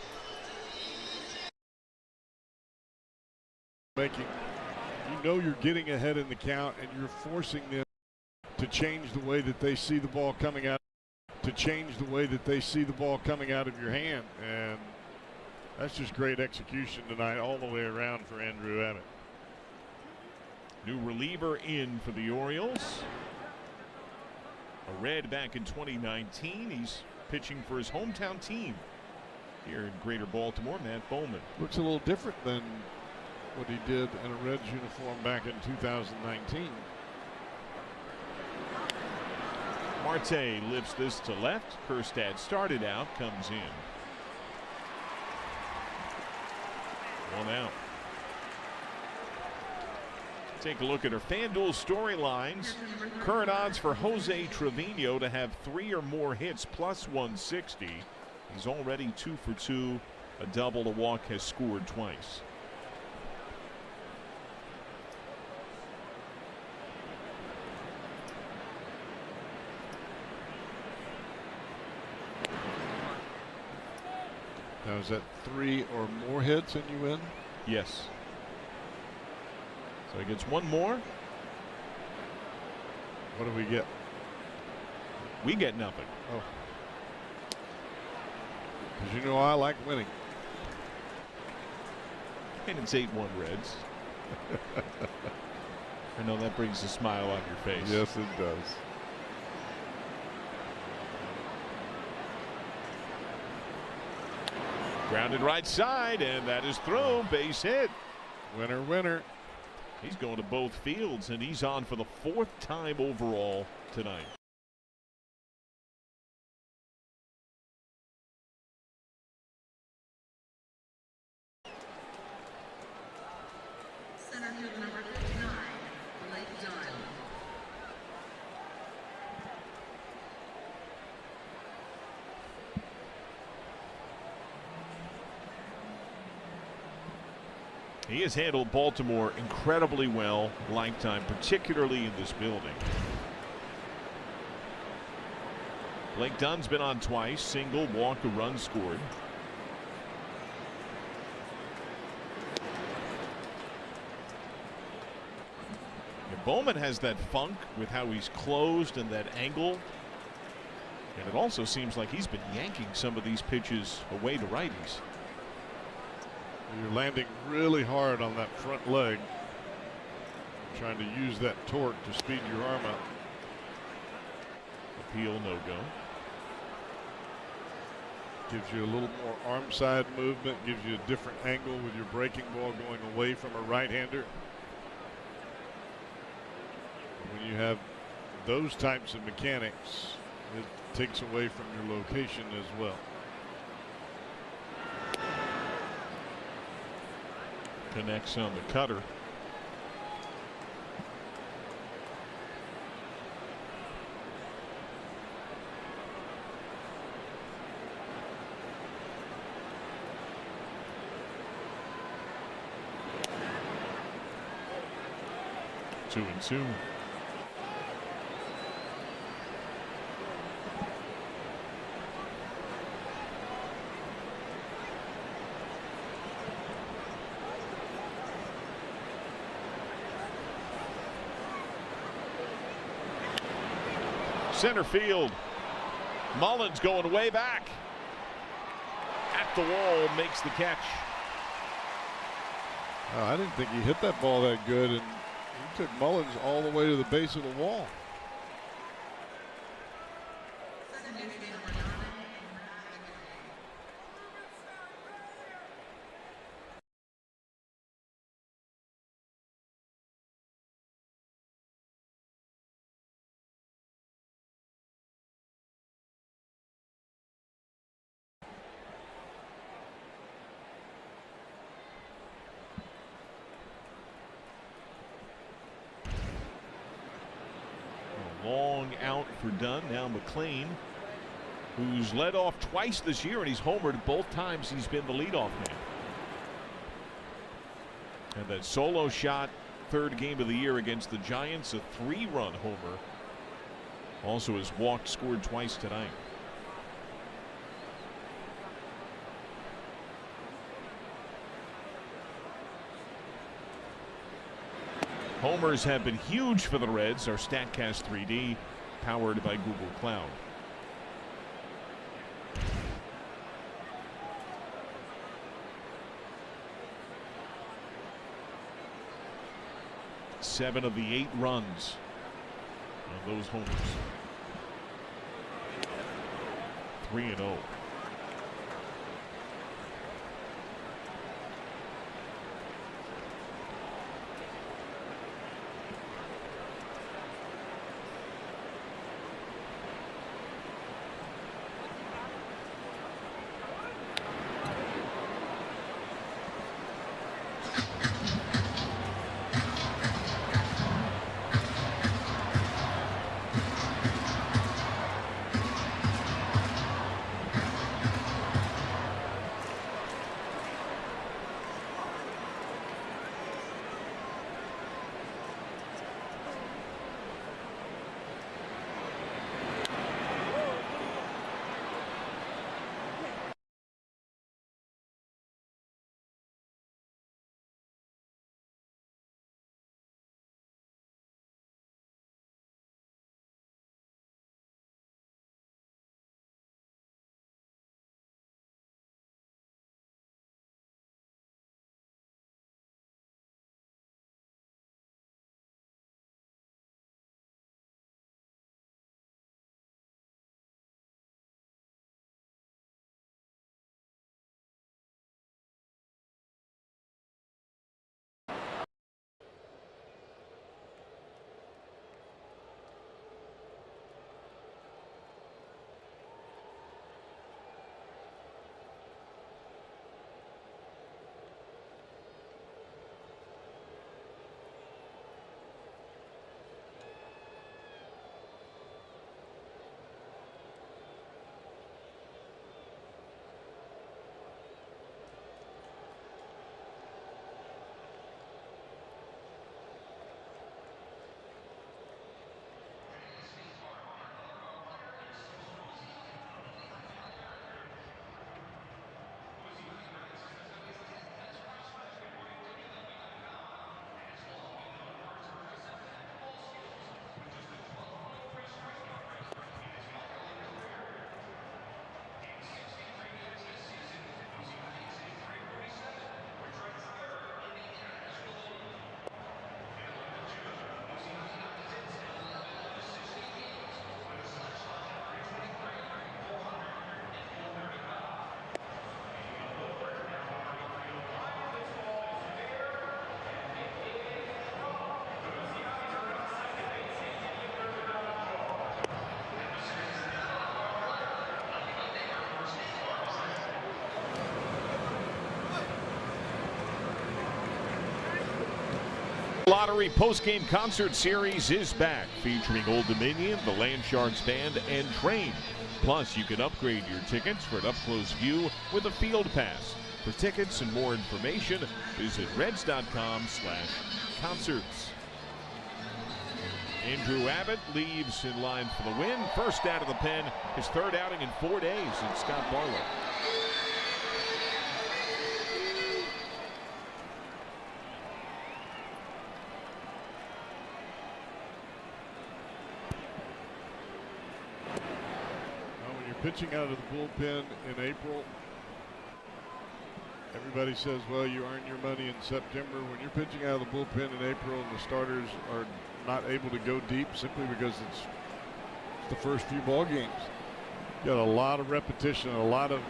You're getting ahead in the count, and you're forcing them to change the way that they see the ball coming out, of your hand, and that's just great execution tonight all the way around for Andrew Abbott. New reliever in for the Orioles. A Red back in 2019. He's pitching for his hometown team here in Greater Baltimore, Matt Bowman. Looks a little different than what he did in a Reds uniform back in 2019. Marte lifts this to left. Kjerstad started out, comes in. 1 out. Take a look at our FanDuel storylines. Current odds for Jose Trevino to have 3 or more hits plus 160. He's already 2 for 2. A double, a walk, has scored twice. Now, is that 3 or more hits and you win? Yes. So he gets 1 more. What do we get? We get nothing. Oh. Because you know I like winning. And it's 8-1 Reds. I know that brings a smile on your face. Yes, it does. Grounded right side, and that is through. Base hit. Winner, winner. He's going to both fields, and he's on for the 4th time overall tonight. Center field number 59, Blake Dunn. He has handled Baltimore incredibly well lifetime, particularly in this building. Blake Dunn's been on twice, single, walk, a run scored. And Bowman has that funk with how he's closed and that angle. And it also seems like he's been yanking some of these pitches away to righties. You're landing really hard on that front leg, trying to use that torque to speed your arm up. Appeal, no go. Gives you a little more arm side movement, gives you a different angle with your breaking ball going away from a right-hander. When you have those types of mechanics, it takes away from your location as well. Connects on the cutter. Two and two. Center field. Mullins going way back. At the wall, makes the catch. Oh, I didn't think he hit that ball that good, and he took Mullins all the way to the base of the wall. Long out for Dunn. Now McLean, who's led off twice this year, and he's homered both times he's been the leadoff man. And that solo shot, 3rd game of the year against the Giants, a 3-run homer. Also has walked, scored twice tonight. Homers have been huge for the Reds. Our StatCast 3D, powered by Google Cloud. Seven of the 8 runs on those homers. 3-0. Lottery post-game concert series is back, featuring Old Dominion, the Land Sharks Band, and Train. Plus, you can upgrade your tickets for an up-close view with a field pass. For tickets and more information, visit reds.com/concerts. Andrew Abbott leaves in line for the win. First out of the pen, his third outing in 4 days, and Scott Barlow. Pitching out of the bullpen in April, everybody says, well, you earn your money in September. When you're pitching out of the bullpen in April and the starters are not able to go deep simply because it's the first few ball games, you got a lot of repetition, a lot of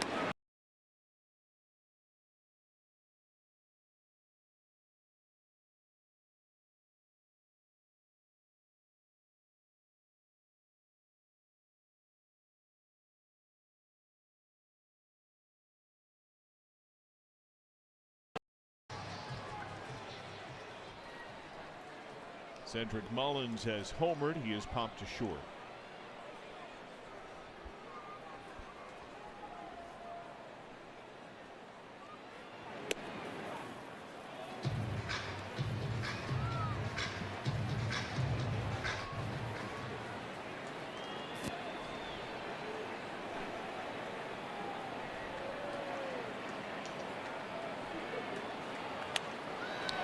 Cedric Mullins has homered. He is popped to short.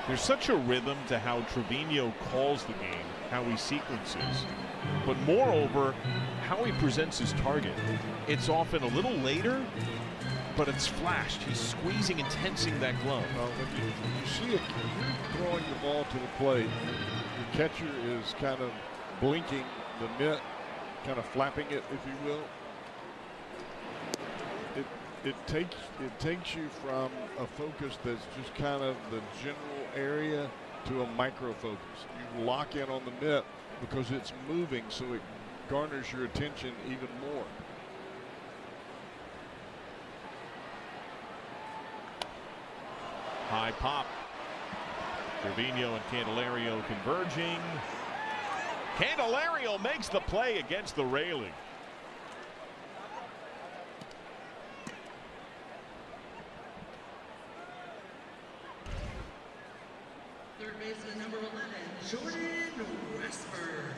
There's such a rhythm to how Trevino calls the game, how he sequences, but moreover, how he presents his target. It's often a little later, but it's flashed. He's squeezing and tensing that glove. When you see it throwing the ball to the plate, the catcher is kind of blinking the mitt, kind of flapping it, if you will. It takes you from a focus that's just kind of the general area to a micro focus. You lock in on the mitt because it's moving, so it garners your attention even more. High pop. Trevino and Candelario converging. Candelario makes the play against the railing. Third baseman number 11, Jordan Westberg.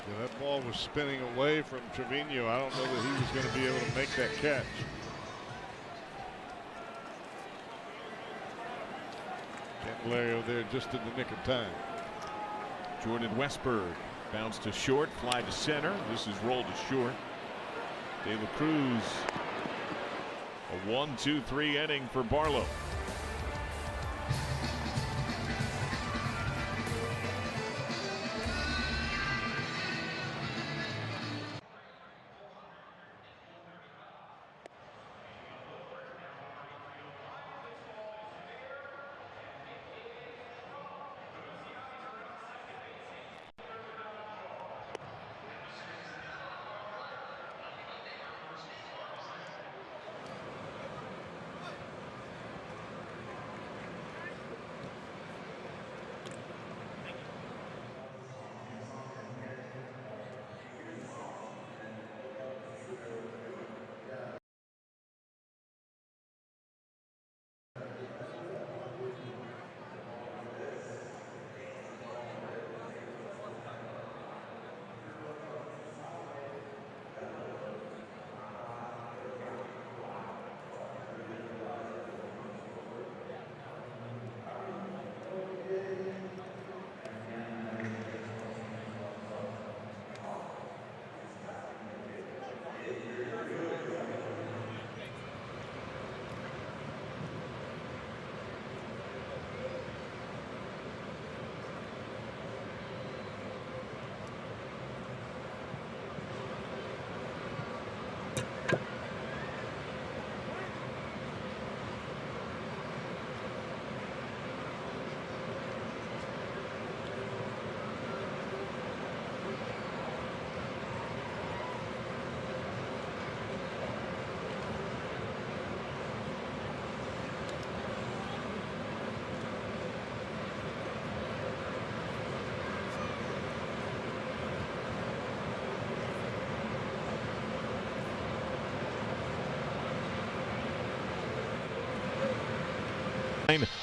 Yeah, that ball was spinning away from Trevino. I don't know that he was going to be able to make that catch. Candelario there just in the nick of time. Jordan Westberg bounced to short, fly to center. This is rolled to short. De La Cruz. A 1-2-3 inning for Barlow.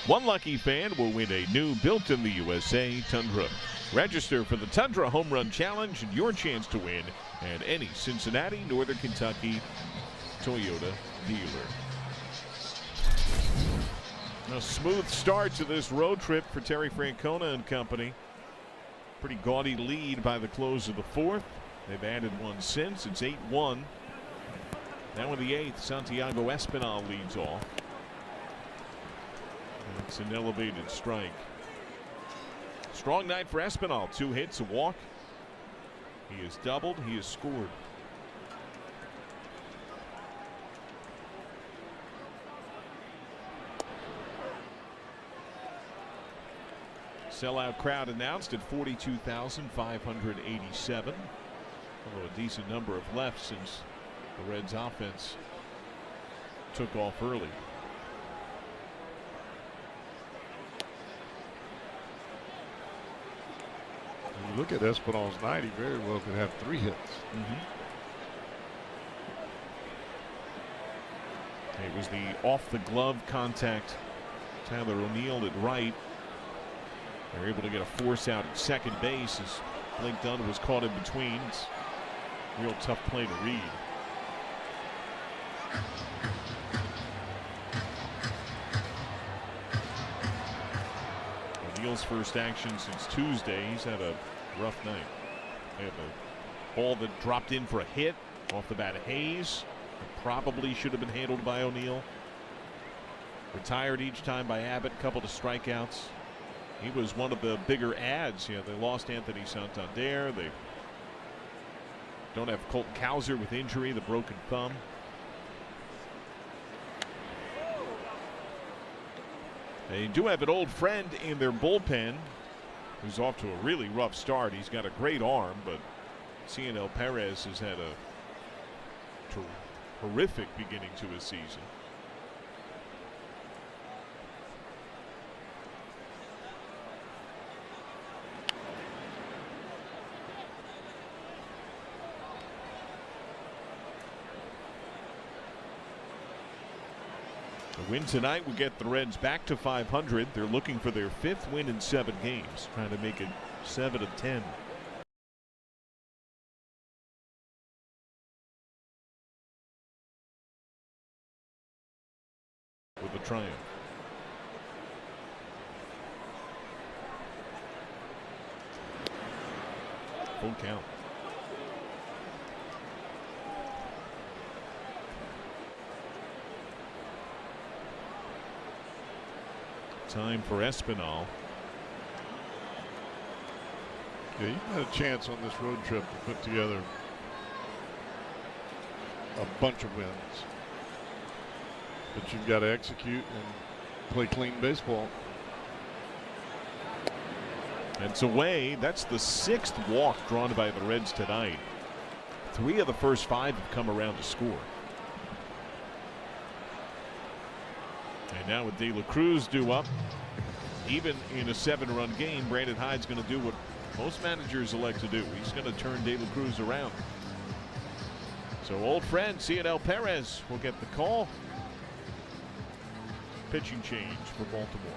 One lucky fan will win a new Built in the USA Tundra. Register for the Tundra Home Run Challenge and your chance to win at any Cincinnati, Northern Kentucky Toyota dealer. A smooth start to this road trip for Terry Francona and company. Pretty gaudy lead by the close of the fourth. They've added one since. It's 8-1. Now in the eighth, Santiago Espinal leads off. It's an elevated strike. Strong night for Espinal. 2 hits, a walk. He has doubled. He has scored. Sellout crowd announced at 42,587. Although a decent number have left since the Reds offense took off early. When you look at Espinal's night, he very well could have 3 hits. It was the off the glove contact. Tyler O'Neill at right. They were able to get a force out at second base as Blake Dunn was caught in between. It's a real tough play to read. Neal's first action since Tuesday. He's had a rough night. They have a ball that dropped in for a hit off the bat of Hayes. Probably should have been handled by O'Neill. Retired each time by Abbott. Couple of strikeouts. He was one of the bigger ads. They lost Anthony Santander. They don't have Colton Cowser with injury, the broken thumb. They do have an old friend in their bullpen who's off to a really rough start. He's got a great arm, but Cincinnati Perez has had a horrific beginning to his season. A win tonight will get the Reds back to 500. They're looking for their 5th win in 7 games, trying to make it 7 of 10. With a triumph. Full count. Time for Espinal. Yeah, you've had a chance on this road trip to put together a bunch of wins, but you've got to execute and play clean baseball. It's away. That's the 6th walk drawn by the Reds tonight. 3 of the first 5 have come around to score. And now with De La Cruz due up, even in a 7-run game, Brandon Hyde's going to do what most managers elect to do. He's going to turn De La Cruz around. So old friend Cincinnati Perez will get the call. Pitching change for Baltimore.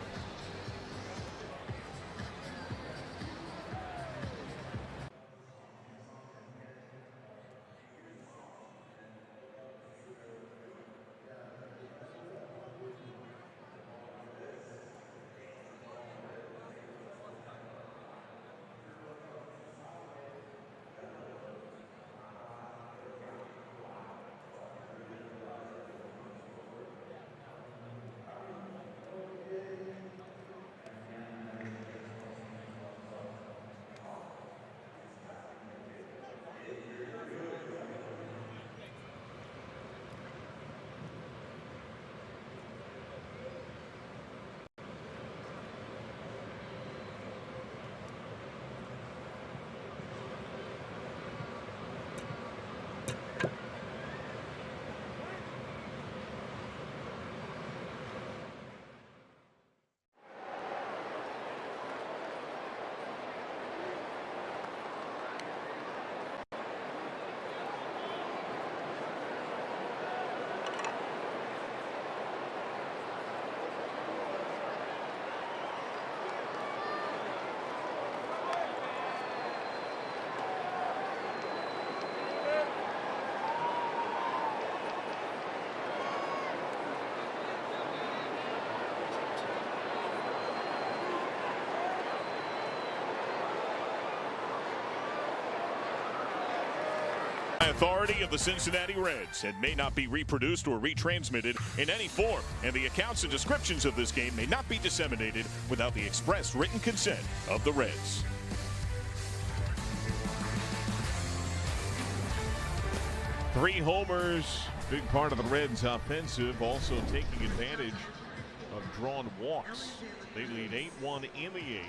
Authority of the Cincinnati Reds and may not be reproduced or retransmitted in any form, and the accounts and descriptions of this game may not be disseminated without the express written consent of the Reds. Three homers, big part of the Reds' offensive, also taking advantage of drawn walks. They lead 8-1 in the 8th.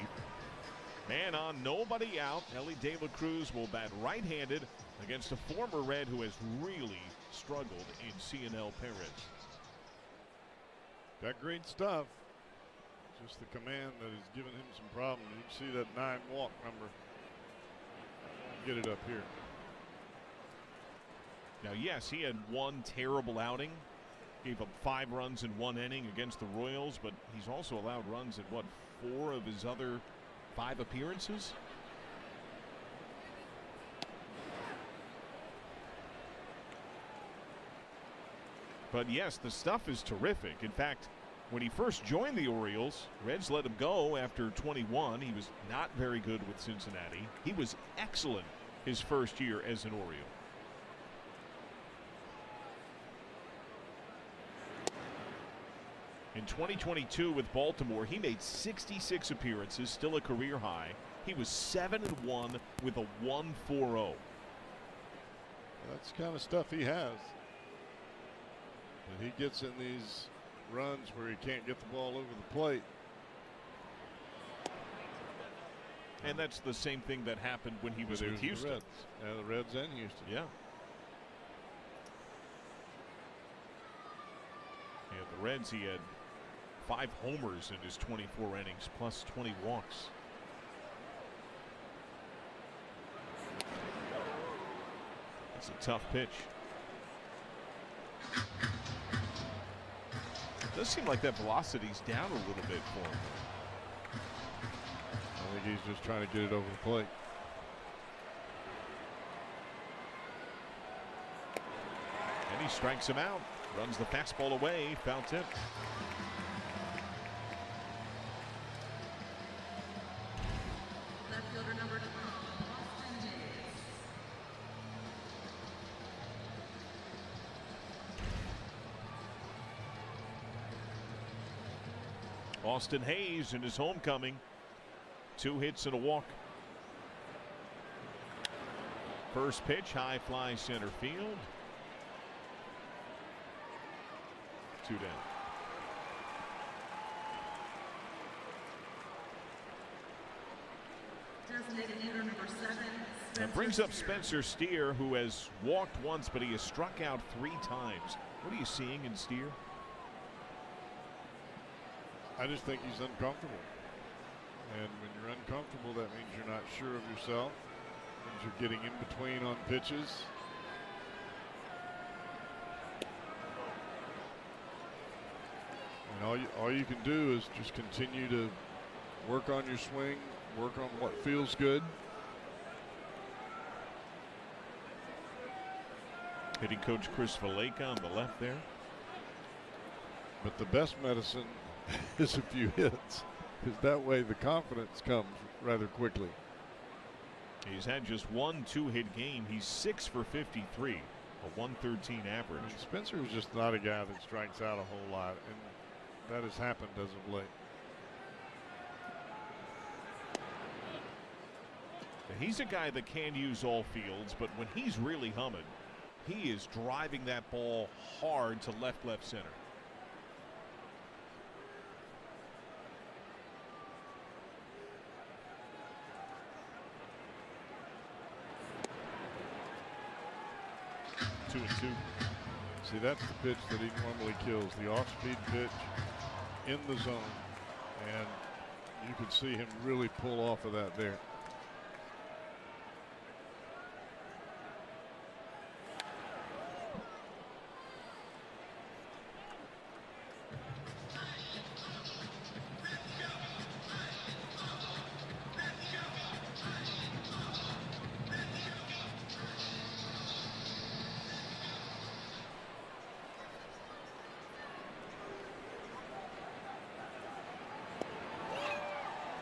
Man on, nobody out. Ellie De La Cruz will bat right-handed against a former Red who has really struggled in Cincinnati Perez. Got great stuff. Just the command that has given him some problems. You can see that 9-walk number. Get it up here. Now, yes, he had one terrible outing. Gave up 5 runs in 1 inning against the Royals, but he's also allowed runs in, what, 4 of his other 5 appearances? But yes, the stuff is terrific. In fact, When he first joined the Orioles, Reds let him go after 21. He was not very good with Cincinnati. He was excellent his first year as an Oriole. In 2022 with Baltimore, he made 66 appearances, still a career high. He was 7-1 with a 1.40. That's the kind of stuff he has. And he gets in these runs where he can't get the ball over the plate. And that's the same thing that happened when he was with Houston. The Reds. Yeah, the Reds and Houston. Yeah. Yeah, the Reds, he had 5 homers in his 24 innings, plus 20 walks. That's a tough pitch. It does seem like that velocity's down a little bit for him. I think he's just trying to get it over the plate. And he strikes him out. Runs the fastball away. Foul tip. Left fielder number 12, Austin Austin Hayes. Hayes in his homecoming. 2 hits and a walk. First pitch, high fly center field. 2 down. Designated hitter number 7. That brings up Spencer Steer, who has walked once, but he has struck out 3 times. What are you seeing in Steer? I just think he's uncomfortable. And when you're uncomfortable, that means you're not sure of yourself. Means you're getting in between on pitches. And all you can do is just continue to work on your swing, work on what feels good. Hitting coach Chris Valleca on the left there. But the best medicine is a few hits, because that way the confidence comes rather quickly. He's had just 1 2-hit game. He's 6 for 53, a 113 average. I mean, Spencer is just not a guy that strikes out a whole lot, and that has happened as of late. He's a guy that can use all fields, but when he's really humming, he is driving that ball hard to left center. Two and two. See, that's the pitch that he normally kills, the off-speed pitch in the zone, and you could see him really pull off of that there.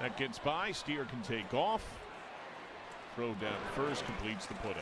That gets by. Steer can take off. Throw down first completes the putout.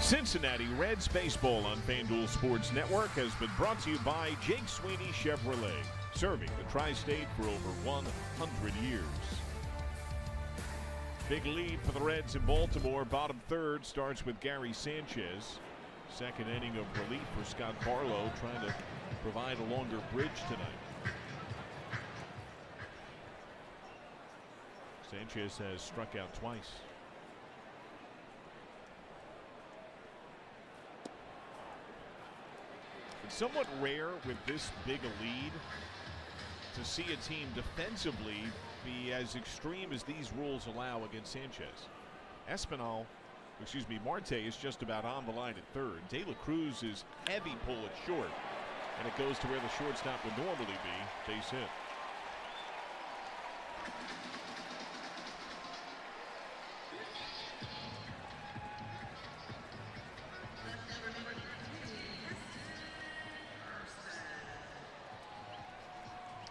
Cincinnati Reds baseball on FanDuel Sports Network has been brought to you by Jake Sweeney Chevrolet, serving the tri-state for over 100 years. Big lead for the Reds in Baltimore. Bottom third starts with Gary Sanchez. Second inning of relief for Scott Barlow, trying to provide a longer bridge tonight. Sanchez has struck out twice. It's somewhat rare with this big a lead to see a team defensively be as extreme as these rules allow against Sanchez. Marte is just about on the line at third. De La Cruz is heavy pull at short, and it goes to where the shortstop would normally be, base hit.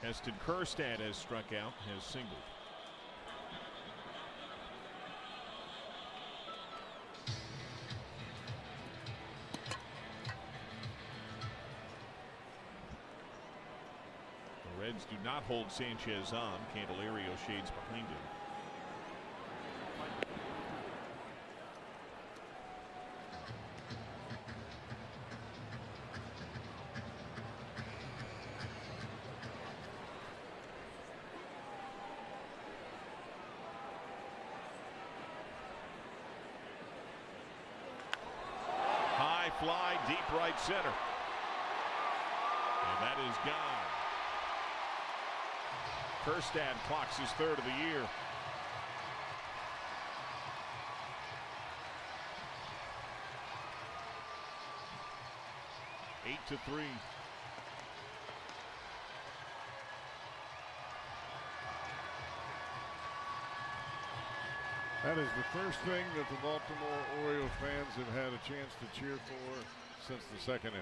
Heston Kjerstad has struck out, has singled. The Reds do not hold Sanchez on. Candelario shades behind him. Fly deep right center. And that is gone. Kjerstad clocks his third of the year. Eight to 3. That is the first thing that the Baltimore Orioles fans have had a chance to cheer for since the second inning.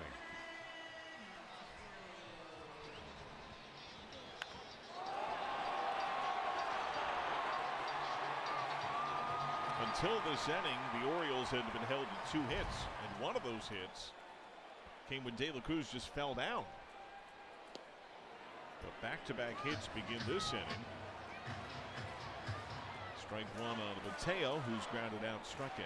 Until this inning, the Orioles had been held to 2 hits, and one of those hits came when De La Cruz just fell down. But back-to-back hits begin this inning. Strike one on Mateo, who's grounded out, struck out.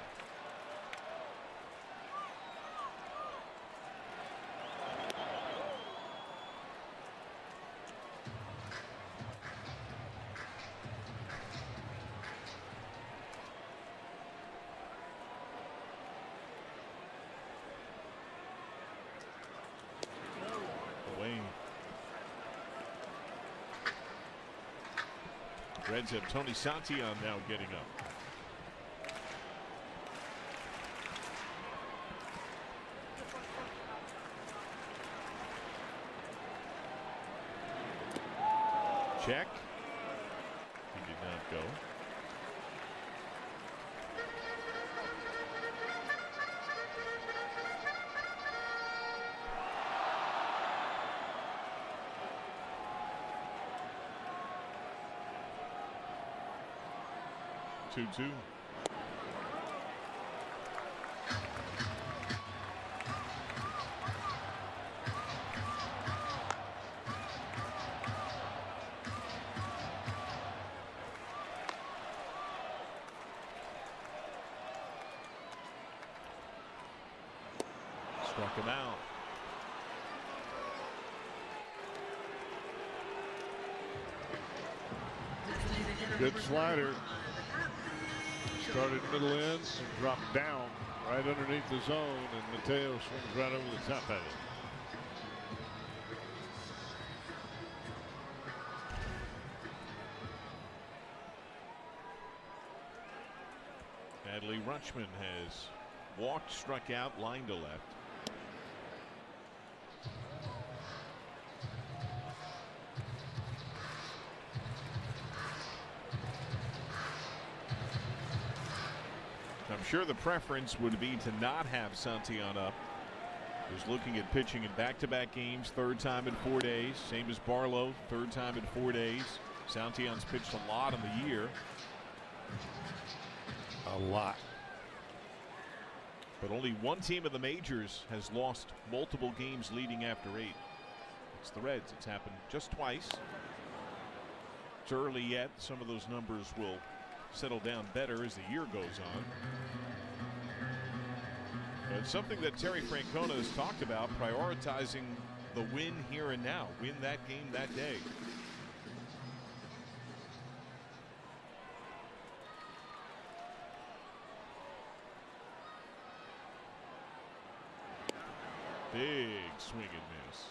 Away. Reds have Tony Santillan now getting up. Check. He did not go. Two. Struck him out. Good slider. Started middle in and dropped down right underneath the zone, and Mateo swings right over the top of it. Adley Rutschman has walked, struck out, line to left. I'm sure the preference would be to not have Santillan up. He's looking at pitching in back-to-back games, third time in 4 days. Same as Barlow, third time in 4 days. Santillan's pitched a lot in the year. A lot. But only one team in the majors has lost multiple games leading after 8. It's the Reds. It's happened just twice. It's early yet. Some of those numbers will settle down better as the year goes on. But it's something that Terry Francona has talked about, prioritizing the win here and now. Win that game that day. Big swing and miss.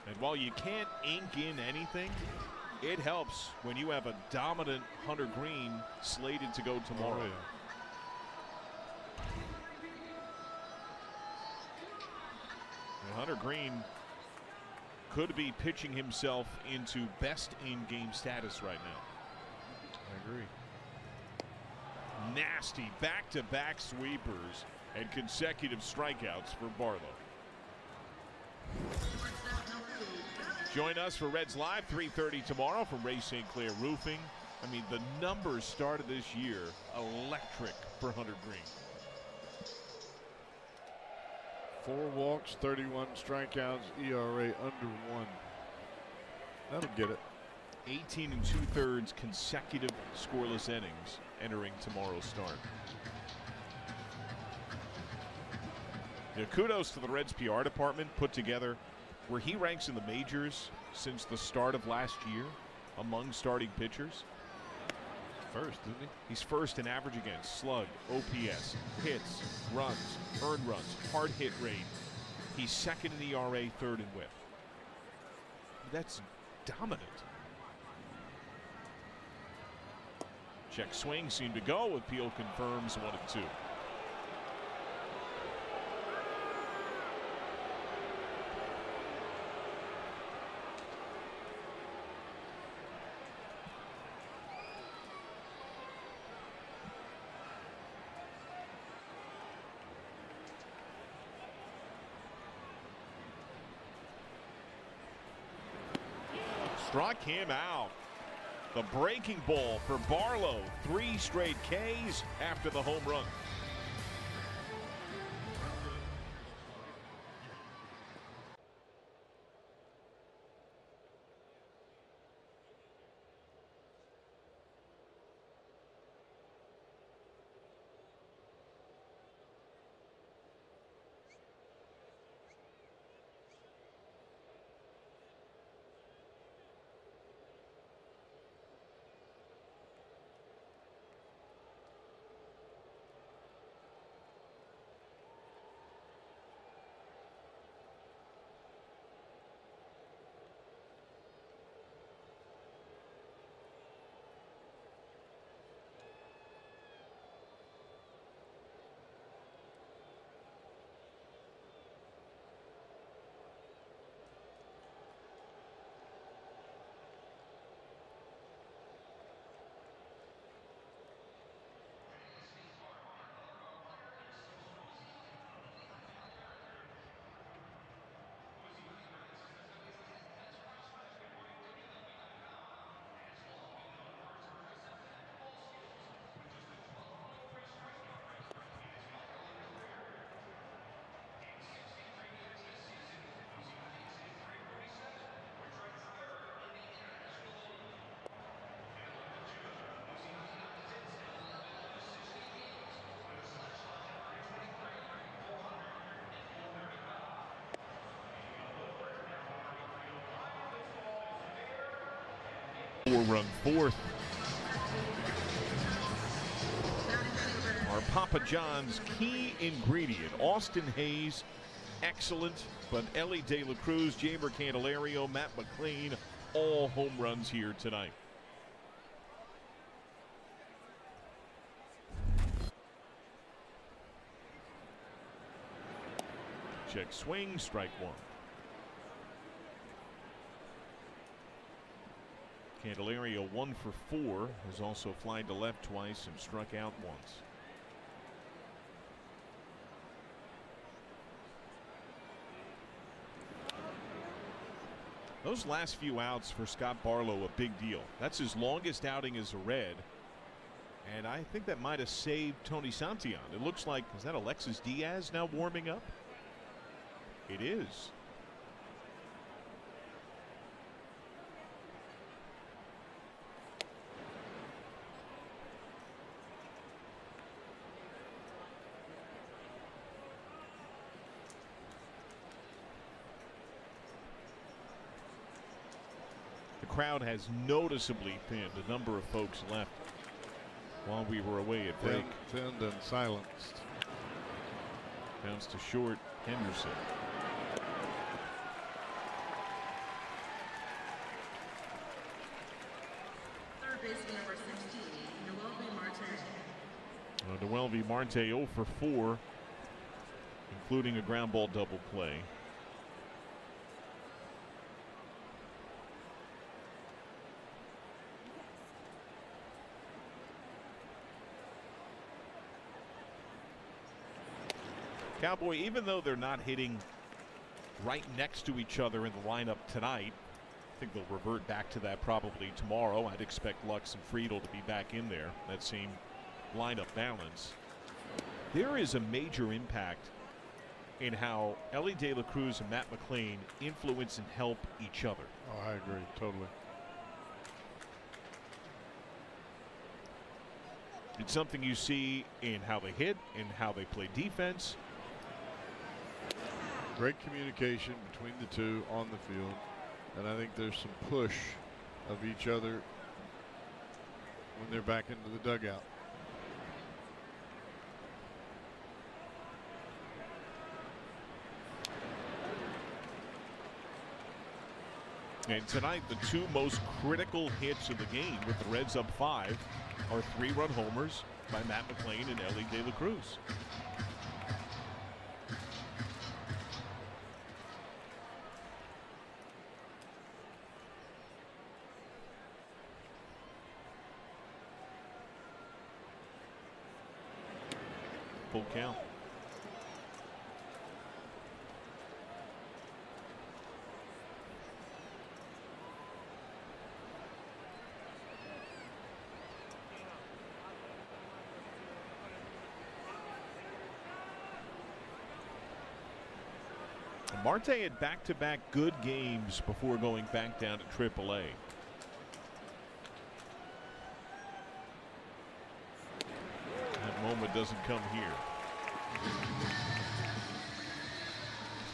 And while you can't ink in anything, it helps when you have a dominant Hunter Green slated to go tomorrow. Oh, yeah. And Hunter Green could be pitching himself into best in-game status right now. I agree. Nasty back-to-back sweepers and consecutive strikeouts for Barlow. Join us for Reds Live 3:30 tomorrow from Ray St. Clair Roofing. I mean, the numbers started this year electric for Hunter Green. 4 walks, 31 strikeouts, ERA under 1. That'll get it. 18 2/3 consecutive scoreless innings entering tomorrow's start. Now, kudos to the Reds PR department, put together where he ranks in the majors since the start of last year among starting pitchers. First, isn't he? He's first in average against, slug, OPS, hits, runs, earned runs, hard hit rate. He's second in ERA, third in WHIP. That's dominant. Check swing seemed to go. Appeal confirms 1-2. Struck him out. The breaking ball for Barlow. 3 straight Ks after the home run. Run fourth. Our Papa John's key ingredient, Austin Hayes, excellent, but Ellie De La Cruz, Jamer Candelario, Matt McLean, all home runs here tonight. Check swing, strike 1. Candelario 1 for 4, has also flied to left twice and struck out once. Those last few outs for Scott Barlow, a big deal. That's his longest outing as a Red. And I think that might have saved Tony Santillan. It looks like, is that Alexis Diaz now warming up? It is. The crowd has noticeably thinned. A number of folks left while we were away at break. Thinned and silenced. Bounce to short, Henderson. Third baseman number 16, Noel V. Marte. Noel V. Marte 0 for 4, including a ground ball double play. Cowboy, even though they're not hitting right next to each other in the lineup tonight, I think they'll revert back to that probably tomorrow. I'd expect Lux and Friedel to be back in there, that same lineup balance. There is a major impact in how Elly De La Cruz and Matt McLain influence and help each other. Oh, I agree, totally. It's something you see in how they hit, in how they play defense. Great communication between the two on the field, and I think there's some push of each other when they're back into the dugout. And tonight, the two most critical hits of the game with the Reds up 5 are 3-run homers by Matt McLain and Elly De La Cruz. Full count. Marte had back-to-back good games before going back down to AAA. That moment doesn't come here.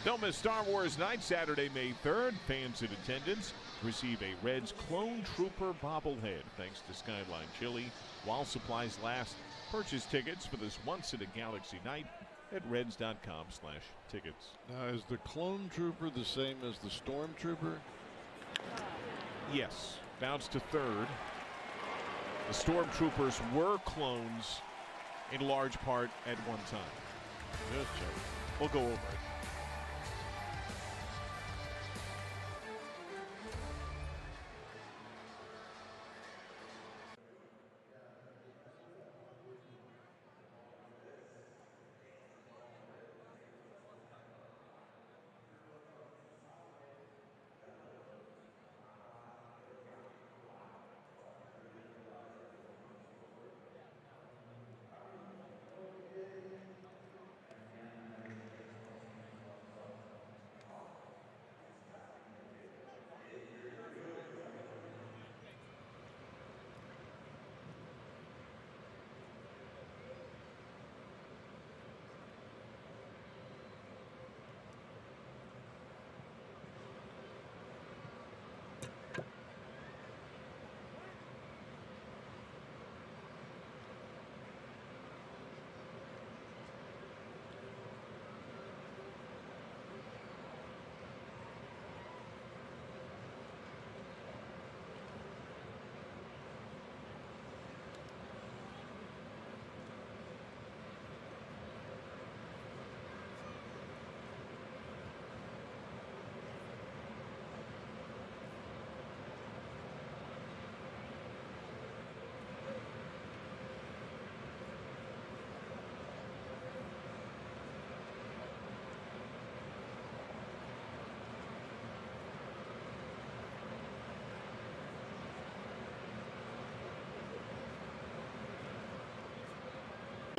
Don't miss Star Wars Night, Saturday, May 3rd. Fans in attendance receive a Reds Clone Trooper bobblehead thanks to Skyline Chili. While supplies last, purchase tickets for this once-in-a-galaxy night at reds.com/tickets. Now, is the Clone Trooper the same as the Storm Trooper? Yes, bounced to third. The Stormtroopers were clones in large part at one time. Yes, sir. We'll go over it.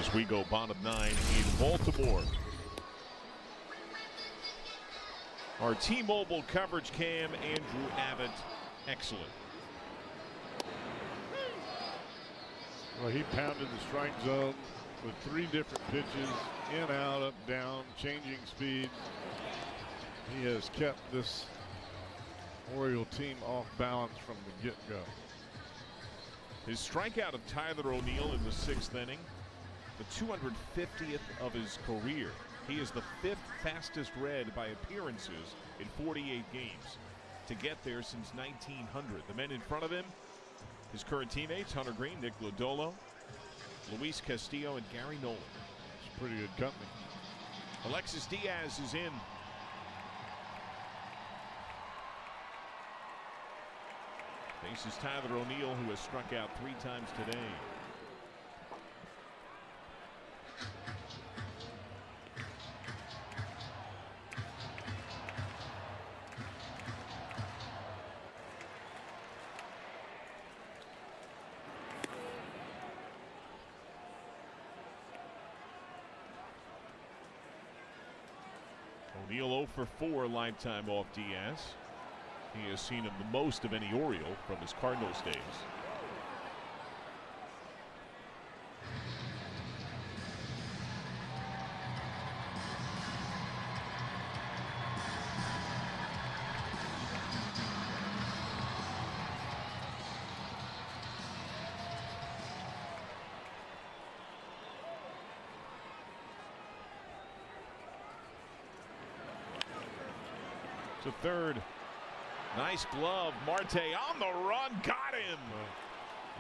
as we go bottom 9 in Baltimore. Our T-Mobile coverage cam, Andrew Abbott, excellent. Well, he pounded the strike zone with 3 different pitches, in, out, up, down, changing speeds. He has kept this Oriole team off balance from the get-go. His strikeout of Tyler O'Neill in the 6th inning, the 250th of his career. He is the 5th fastest Red by appearances in 48 games to get there since 1900. The men in front of him, his current teammates, Hunter Green, Nick Lodolo, Luis Castillo, and Gary Nolan. It's pretty good company. Alexis Diaz is in. Faces Tyler O'Neill, who has struck out 3 times today. O'Neill 0 for 4 lifetime off Diaz. He has seen him the most of any Oriole from his Cardinals days. To third. Nice glove. Marte on the run. Got him.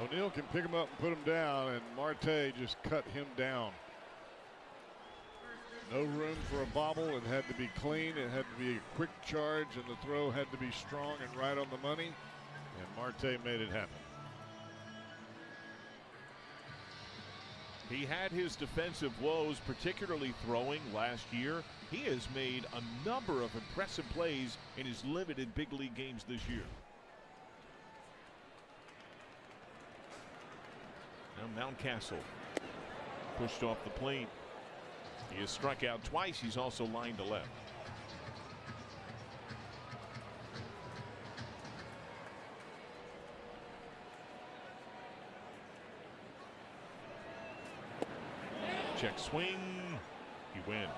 O'Neill can pick him up and put him down, and Marte just cut him down. No room for a bobble. It had to be clean. It had to be a quick charge, and the throw had to be strong and right on the money. And Marte made it happen. He had his defensive woes, particularly throwing last year. He has made a number of impressive plays in his limited big league games this year. Now Mountcastle pushed off the plate. He has struck out twice. He's also lined to left. Check swing. He wins.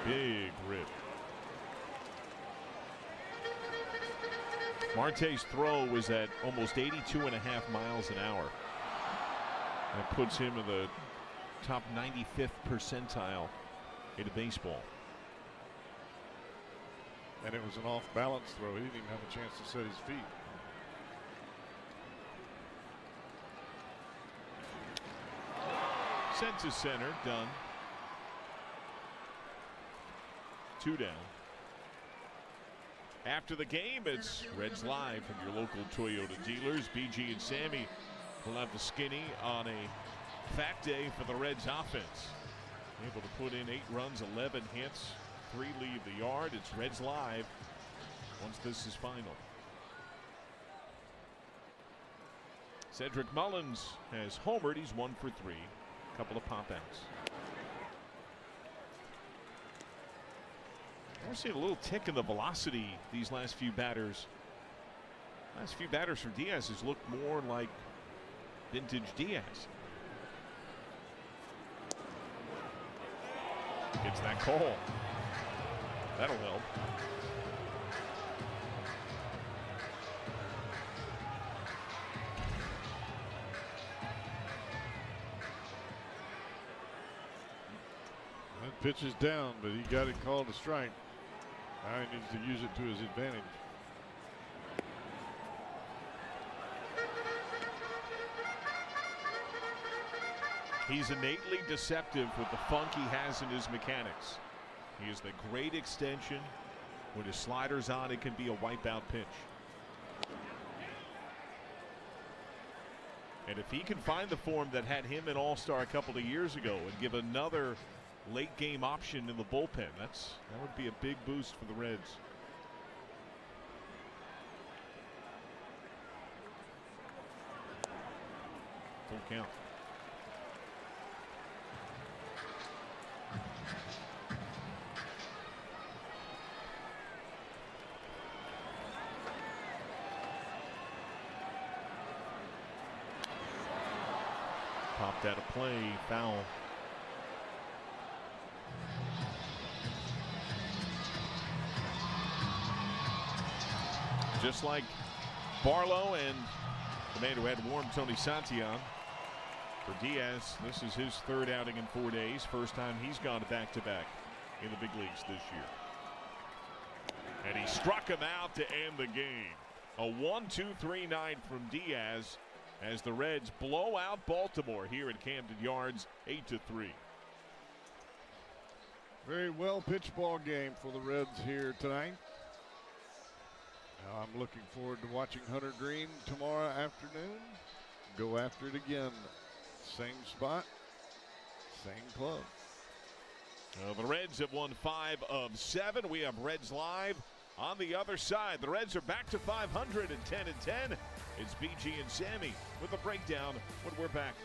Big rip. Marte's throw was at almost 82.5 miles an hour. That puts him in the top 95th percentile in baseball. And it was an off-balance throw. He didn't even have a chance to set his feet. Sent to center, done. 2 down. After the game, it's Reds Live from your local Toyota dealers. BG and Sammy will have the skinny on a fat day for the Reds offense. Able to put in 8 runs, 11 hits, 3 leave the yard. It's Reds Live once this is final. Cedric Mullins has homered. He's 1 for 3. Couple of pop outs. We're seeing a little tick in the velocity these last few batters. Last few batters for Diaz has looked more like vintage Diaz. Gets that call. That'll help. That pitch is down, but he got it called a strike. Now he needs to use it to his advantage. He's innately deceptive with the funk he has in his mechanics. He is the great extension. When his slider's on, it can be a wipeout pitch. And if he can find the form that had him an all-star a couple of years ago and give another late game option in the bullpen, that would be a big boost for the Reds. Full count. Popped out of play, foul. Just like Barlow and the man who had warmed Tony Santillan, for Diaz, this is his third outing in 4 days. First time he's gone back-to-back in the big leagues this year. And he struck him out to end the game. A 1-2-3 night from Diaz as the Reds blow out Baltimore here at Camden Yards, 8-3. Very well pitched ball game for the Reds here tonight. Now I'm looking forward to watching Hunter Green tomorrow afternoon. Go after it again. Same spot, same club. The Reds have won 5 of 7. We have Reds Live on the other side. The Reds are back to 500 and 10-10. It's BG and Sammy with a breakdown when we're back.